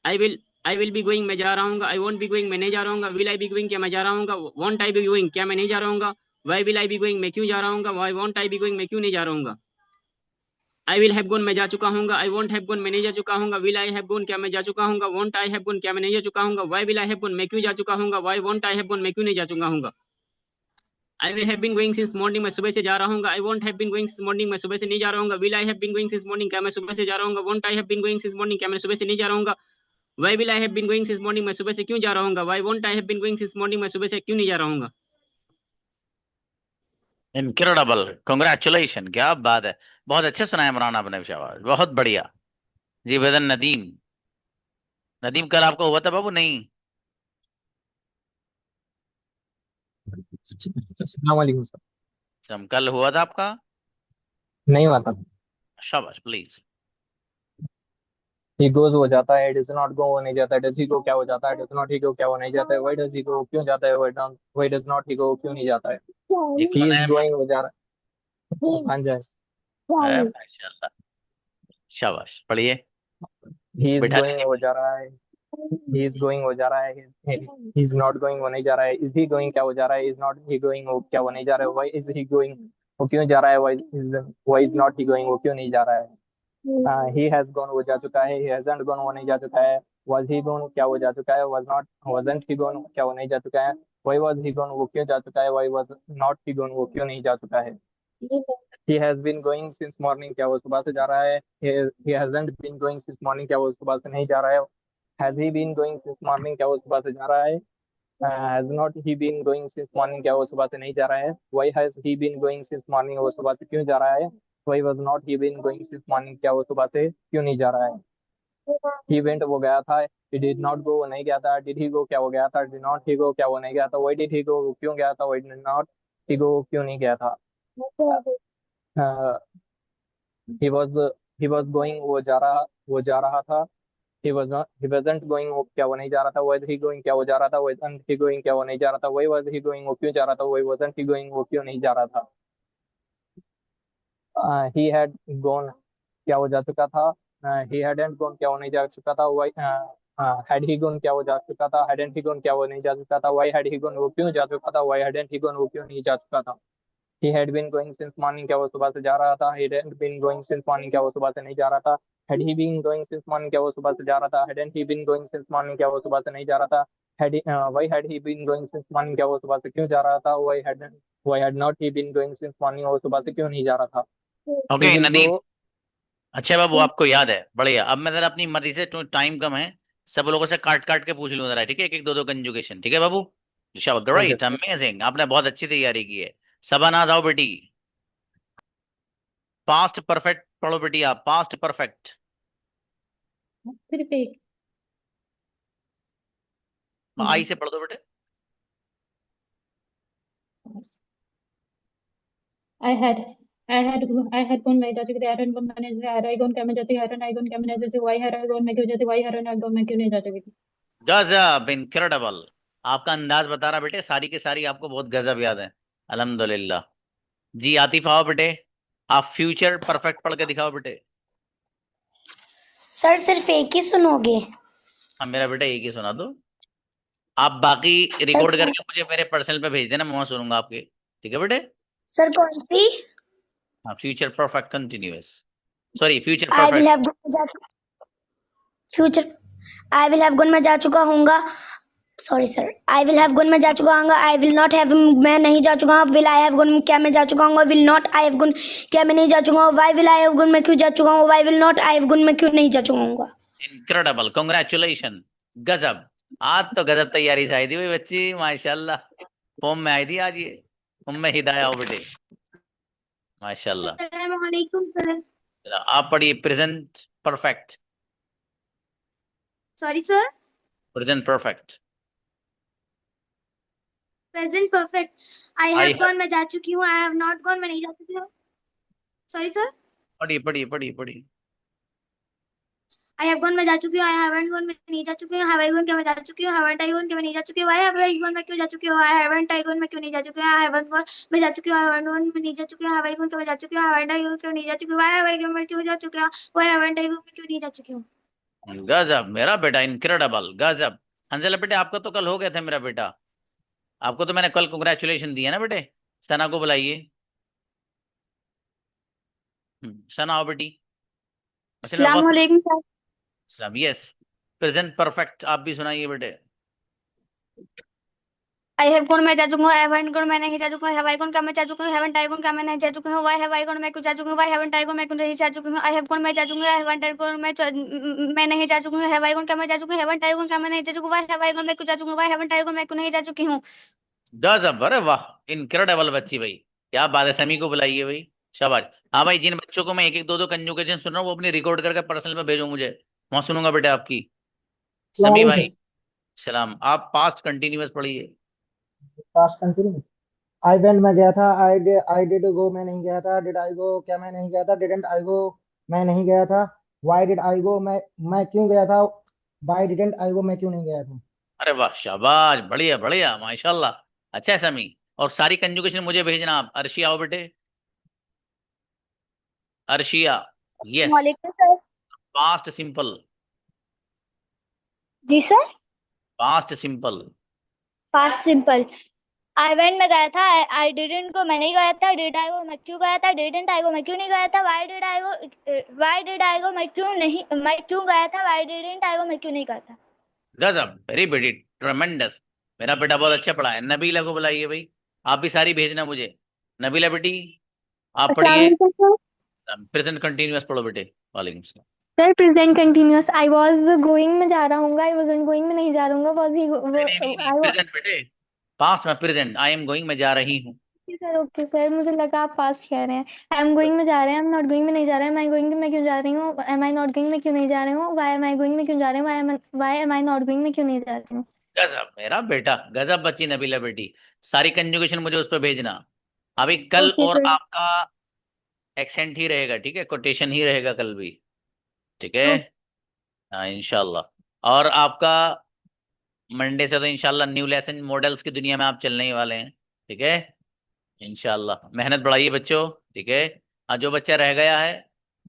आई विल बी गोइंग मैं जा रहा हूँ, आई वॉन्ट बी गोइंग मैं नहीं जा रहा हूँ, विल आई बी गोइंग क्या मैं जा रहा हूँ, वॉन्ट आई बी गोइंग क्या मैं नहीं जा रहा हूँ, why will I be going मैं क्यों जा रहा हूँ, why won't I be going मैं क्यों नहीं जा रहा हूँ, आई विल हैव गॉन मैं जा चुका हूँ, आई वॉन्ट हैव गॉन मैं नहीं जा चुका हूँ, विल आई हैव गॉन क्या मैं जा चुका हूँ, वॉन्ट आई हैव गॉन क्या मैं नहीं जा चुका हूँ, why will I have gone मैं क्यों जा चुका हूँ, why won't I have gone मैं क्यों नहीं जा चुका हूँ, I will have been going since morning मैं सुबह से जा रहा हूँ, I won't have been going since morning मैं सुबह से नहीं जा रहा हूँ, will I have been going since morning क्या मैं सुबह से जा रहा हूँ, won't I have been going since morning क्या मैं सुबह से नहीं जा रहा हूँ, why will I have been going since morning मैं सुबह से क्यों जा रहा हूँ, why won't I have been going since morning मैं सुबह से क्यों नहीं जा रहा हूँ। इनक्रेडिबल, कंग्रेचुलेशन, क्या बात है। बहुत अच्छे सुना है इमरान आपने, शाबाश, बहुत बढ़िया। जी वेदन नदीम, नदीम कल आपको हुआ था बाबू? नहीं? अस्सलाम वालेकुम सर। कल हुआ था आपका? नहीं हुआ था। शाबाश, प्लीज। ही गोज हो जाता है, डज नॉट गो वो नहीं जाता है, डज ही गो क्या हो जाता है, डज नॉट ही गो क्या वो नहीं जाता है, व्हाई डज ही गो क्यों जाता है, व्हाई डज नॉट ही गो क्यों नहीं जाता है, ये ही कौन इज है? गोइंग हो जा रहा है, हाँ जी, माशाल्लाह, शाबाश, पढ़िए, ही इज बैठा गोइंग दीजिए। हो जा रहा है, ही इज गोइंग हो जा रहा है, ही इज नॉट गोइंग वो नहीं जा रहा है, इज ही गोइंग क्या हो जा रहा है, इज नॉट ही गोइंग वो क्या वो नहीं जा रहा है, व्हाई इज ही गोइंग वो क्यों जा रहा है, why is not he going वो क्यों नहीं जा रहा है, ही हैज गॉन वो जा चुका है, ही हैजंट गॉन वो नहीं जा चुका है, वाज ही गॉन क्या वो जा चुका है, वाजंट ही गॉन क्या वो नहीं जा चुका है, व्हाई वाज ही गॉन वो क्यों जा चुका है, why was not he gone वो क्यों नहीं जा चुका है, he has been going since morning क्या वो सुबह से जा रहा है, he hasn't been going since morning क्या वो सुबह से नहीं जा रहा है, has he been going since morning क्या वो सुबह से जा रहा है, has not he been going since morning क्या वो सुबह से नहीं जा रहा है, why has he been going since morning वो सुबह से क्यों जा रहा है, why was not he been going since morning क्या वो सुबह से क्यों नहीं जा रहा है, he went वो गया था, he did not go वो नहीं गया था, did he go क्या वो गया था, did not he go क्या वो नहीं गया था, why did he go वो क्यों गया था, why did not he go क्यों नहीं गया था, uh, he was he was going वो जा रहा था, he wasn't going वो क्या वो नहीं जा रहा था, was he going क्या वो जा रहा था, wasn't he going क्या वो नहीं जा रहा था, why was he going वो क्यों जा रहा था, why wasn't he going वो क्यों नहीं जा रहा था, he had gone क्या वो जा चुका था, he hadn't gone क्या वो नहीं जा चुका था, why had he gone क्या वो जा चुका था, hadn't he gone क्या वो नहीं जा चुका था, why had he gone वो क्यों जा चुका था, why hadn't he gone वो क्यों नहीं जा चुका था, he had been going since morning क्या वो सुबह से जा रहा था, he hadn't been going since morning क्या वो सुबह से नहीं जा रहा था, had he been going since morning क्या वो सुबह से जा रहा था, hadn't he been going since morning क्या वो सुबह से नहीं जा रहा था, why had he been going since morning क्या वो सुबह से क्यों जा रहा था, why had not he been going since morning वो सुबह से क्यों नहीं जा रहा था, okay he will Nadeem, go अच्छा बाबू आपको याद है, बढ़िया। अब मैं जरा अपनी मर्जी से, टाइम कम है, सब लोगों से काट काट के पूछ लूँ जरा, ठीक है? एक एक दो दो कंजुगेशन, ठीक है बाबू? शाबाश, ओके ग्रेट, सर। अमेजिंग, आपने बहुत अच्छी तैयारी की है। सबा आओ बेटी, पास्ट परफेक्ट पढ़ो बेटी, आप पास्ट परफेक्ट। सिर्फ एक आई से पढ़ दो बेटे। I had I had gone मैं जा चुकी थी, आई हैड गॉन मैंने हैड आई गॉन क्या मैं जाती, हैड आई गॉन क्या मैंने जाती, व्हाई हैड आई गॉन मैं क्यों जाती, व्हाई हैड आई गॉन मैं क्यों नहीं जा चुकी थी। गजब, इनक्रेडिबल, आपका अंदाज बता रहा बेटे, सारी की सारी आपको बहुत गजब याद है, अल्हम्दुलिल्लाह। जी आतिफ आओ बेटे, आप फ्यूचर परफेक्ट पढ़ के दिखाओ बेटे। सर सिर्फ एक ही सुनोगे? हाँ मेरा बेटा एक ही सुना दो, आप बाकी सर रिकॉर्ड करके मुझे मेरे पर्सनल पे भेज देना, मैं सुनूंगा आपके, ठीक है बेटे? सर कौन सी? हाँ, future perfect continuous, sorry future I will perfect. Have future I will have gone मैं जा चुका हूँगा, sorry sir, I will have gone मैं जा चुका हूँ, आई विल नॉट हैव मैं नहीं जा चुका हूँ, विल आई हैव गॉन क्या मैं जा चुका हूँ, will not I have gone क्या मैं नहीं जा चुका हूँ, why will I have gone मैं क्यों जा चुका हूँ, why will not I have gone मैं क्यों नहीं जा चुका हूँ। इनक्रेडिबल, कांग्रेचुलेशन, गजब। आज तो गजब तैयारी से आई थी भाई बच्ची, माशाल्लाह, फॉर्म में आई थी आज ये, उम्मे हिदाया हो बेटे, माशाल्लाह। अस्सलाम वालेकुम सर। आप पढ़िए present perfect. Sorry sir. Present perfect. Present perfect. I I have gone मैं जा चुकी हूँ, आई हैव नॉट गॉन मैं नहीं जा चुकी हूँ। Sorry sir. पढ़िए पढ़िए पढ़िए पढ़िए। आई हैव गॉन मैं जा चुकी हूँ, आई हैवंट गॉन मैं नहीं जा चुकी हूँ, हैव आई गॉन क्या मैं जा चुकी हूँ, हैवंट आई गॉन क्या मैं नहीं जा चुकी हूँ, व्हाई हैव आई गॉन मैं क्यों जा चुकी हूँ, आई हैवंट आई गॉन मैं क्यों नहीं जा चुकी हूँ, आई हैवंट गॉन मैं जा चुकी हूँ, आई हैवंट गॉन मैं नहीं जा चुकी हूँ, हैव आई गॉन क्या मैं जा चुकी हूँ, हैवंट आई गॉन क्यों नहीं जा चुकी हूँ, व्हाई हैव आई गॉन मैं क्यों जा चुकी हूँ, व्हाई हैवंट आई गॉन मैं क्यों नहीं जा चुकी हूँ। गजब मेरा बेटा, इनक्रेडिबल, गजब। हंसला बेटे आपका तो कल हो गया था मेरा बेटा, आपको तो मैंने कल कांग्रेचुलेशन दिया ना बेटे। सना को बुलाइए। सना आओ बेटी। असल में अस्सलाम बहुत वालेकुम सर। सब, यस, प्रेजेंट परफेक्ट। आप भी सुनाइए बेटे। आई हैव गॉन मैं जा चुका हूँ, आई हैवंट गॉन मैं नहीं जा चुका हूँ, हैव आई गॉन क्या मैं जा चुका हूँ, हैवंट आई गॉन क्या मैं नहीं जा चुका हूँ, व्हाई हैव आई गॉन मैं क्यों जा चुका हूँ, व्हाई हैवंट आई गॉन मैं क्यों नहीं जा चुका हूँ, आई हैव गॉन मैं जा चुका हूँ, हैवंट आई गॉन मैं नहीं जा चुका हूँ, हैव आई गॉन क्या मैं जा चुका हूँ, हैवंट आई गॉन क्या मैं नहीं जा चुका हूँ, व्हाई हैव आई गॉन मैं क्यों जा चुका हूँ, व्हाई हैवंट आई गॉन मैं क्यों नहीं जा चुकी हूँ। गजब, अरे वाह, इनक्रेडिबल बच्ची भाई, क्या बात है। समी को बुलाइए भाई। शाबाश। हाँ भाई, जिन बच्चों को मैं एक एक दो दो कंजुगेशन सुन रहा हूँ वो अपनी रिकॉर्ड करके पर्सनल में भेजो मुझे, वहां सुनूंगा बेटा आपकी। समी सलाम भाई, सर। सलाम। आप पास्ट कंटिन्यूअस पढ़िए। Past continuous. आई वेंट मैं गया था, आई डिड गो मैं नहीं गया था, डिड आई गो क्या मैं नहीं गया था, डिडंट आई गो मैं नहीं गया था, व्हाई डिड आई गो मैं क्यों गया था, व्हाई डिडंट आई गो मैं क्यों नहीं गया था। अरे वाह, शाबाश, बढ़िया बढ़िया, माशाल्लाह। अच्छा है समी। और सारी कंजुगेशन मुझे भेजना आप। अर्शिया आओ बेटे। अर्शिया, यस। वालेकुम सर। Past simple. जी sir. Past simple. Past simple. I went में गया था, आई डिडंट को मैं नहीं गया था, डिड आई गो मैं क्यों गया था, डिडंट आई गो मैं क्यों नहीं गया था, व्हाई डिड आई गो मैं क्यों गया था, व्हाई डिडंट आई गो मैं क्यों नहीं गया था। गजब, वेरी बेटी, ट्रमेंडस। मेरा बेटा बहुत अच्छा पढ़ा है। नबीला को बुलाइए भाई। आप भी सारी भेजना मुझे। नबीला बेटी, आप अस्सलाम पढ़िए। वालेकुम सर। प्रेजेंट कंटिन्यूअस पढ़ो बेटे। वालेकुम सलाम। Sir present continuous, I was going में जा रहा हूँ, आई वाजंट गोइंग में नहीं जा रहा हूँ, वाज ही नहीं नहीं नहीं नहीं, आई। प्रेजेंट बेटे। पास्ट में प्रेजेंट, आई एम गोइंग, मैं जा रही हूँ। ओके सर, मुझे लगा आप पास्ट कह रहे हैं। आई एम गोइंग में जा रहे हैं, आई एम नॉट गोइंग में नहीं जा रहे हैं, एम आई गोइंग में क्यों जा रही हूँ, एम आई नॉट गोइंग में क्यों नहीं जा रही हूँ, वाई एम आई गोइंग में क्यों जा रहे हैं, why am I not going में क्यों नहीं जा रही हूँ। गजब मेरा बेटा, गजब बच्ची नबीला बेटी। सारी कंजुगेशन मुझे उस पर भेजना। अभी कल ओके और सर। आपका एक्सेंट ही रहेगा, ठीक है, कोटेशन ही रहेगा कल भी। ठीक है। हाँ इंशाल्लाह। और आपका मंडे से तो इंशाल्लाह न्यू लेसन मॉडल्स की दुनिया में आप चलने ही वाले हैं। ठीक है। इंशाल्लाह मेहनत बढ़ाइए बच्चों। ठीक है। जो बच्चा रह गया है,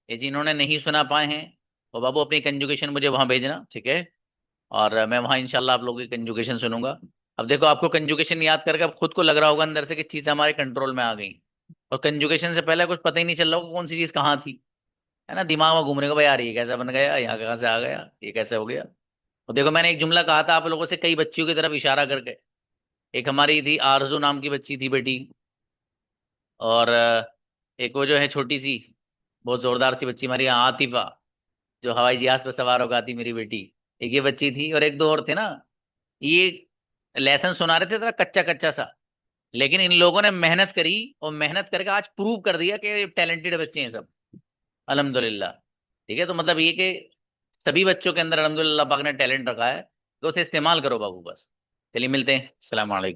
ये जिन्होंने नहीं सुना पाए हैं, वो बाबू अपनी कंजुगेशन मुझे वहां भेजना। ठीक है। और मैं वहां इंशाल्लाह आप लोगों की कंजुगेशन सुनूंगा। अब देखो, आपको कंजुगेशन याद करके अब खुद को लग रहा होगा अंदर से कि चीजें हमारे कंट्रोल में आ गई। और कंजुगेशन से पहले कुछ पता ही नहीं चल रहा होगा कौन सी चीज कहाँ थी। है ना, दिमाग में घूम रहे को भाई, यार ये कैसे बन गया, यहाँ कहाँ से आ गया, ये कैसे हो गया। और देखो, मैंने एक जुमला कहा था आप लोगों से कई बच्चियों की तरफ इशारा करके। एक हमारी थी आरजू नाम की बच्ची थी बेटी। और एक वो जो है छोटी सी, बहुत जोरदार सी बच्ची हमारी यहाँ आतिफा, जो हवाई जहाज पर सवार होगा थी मेरी बेटी। एक ये बच्ची थी और एक दो और थे ना। ये लेसन सुना रहे थे थोड़ा कच्चा कच्चा सा, लेकिन इन लोगों ने मेहनत करी और मेहनत करके आज प्रूव कर दिया कि टैलेंटेड बच्चे हैं सब। अल्हम्दुलिल्लाह। ठीक है, तो मतलब ये कि सभी बच्चों के अंदर अल्हम्दुलिल्लाह पाक ने टैलेंट रखा है, तो उसे इस्तेमाल करो बाबू बस। चलिए मिलते हैं। अस्सलाम वालेकुम।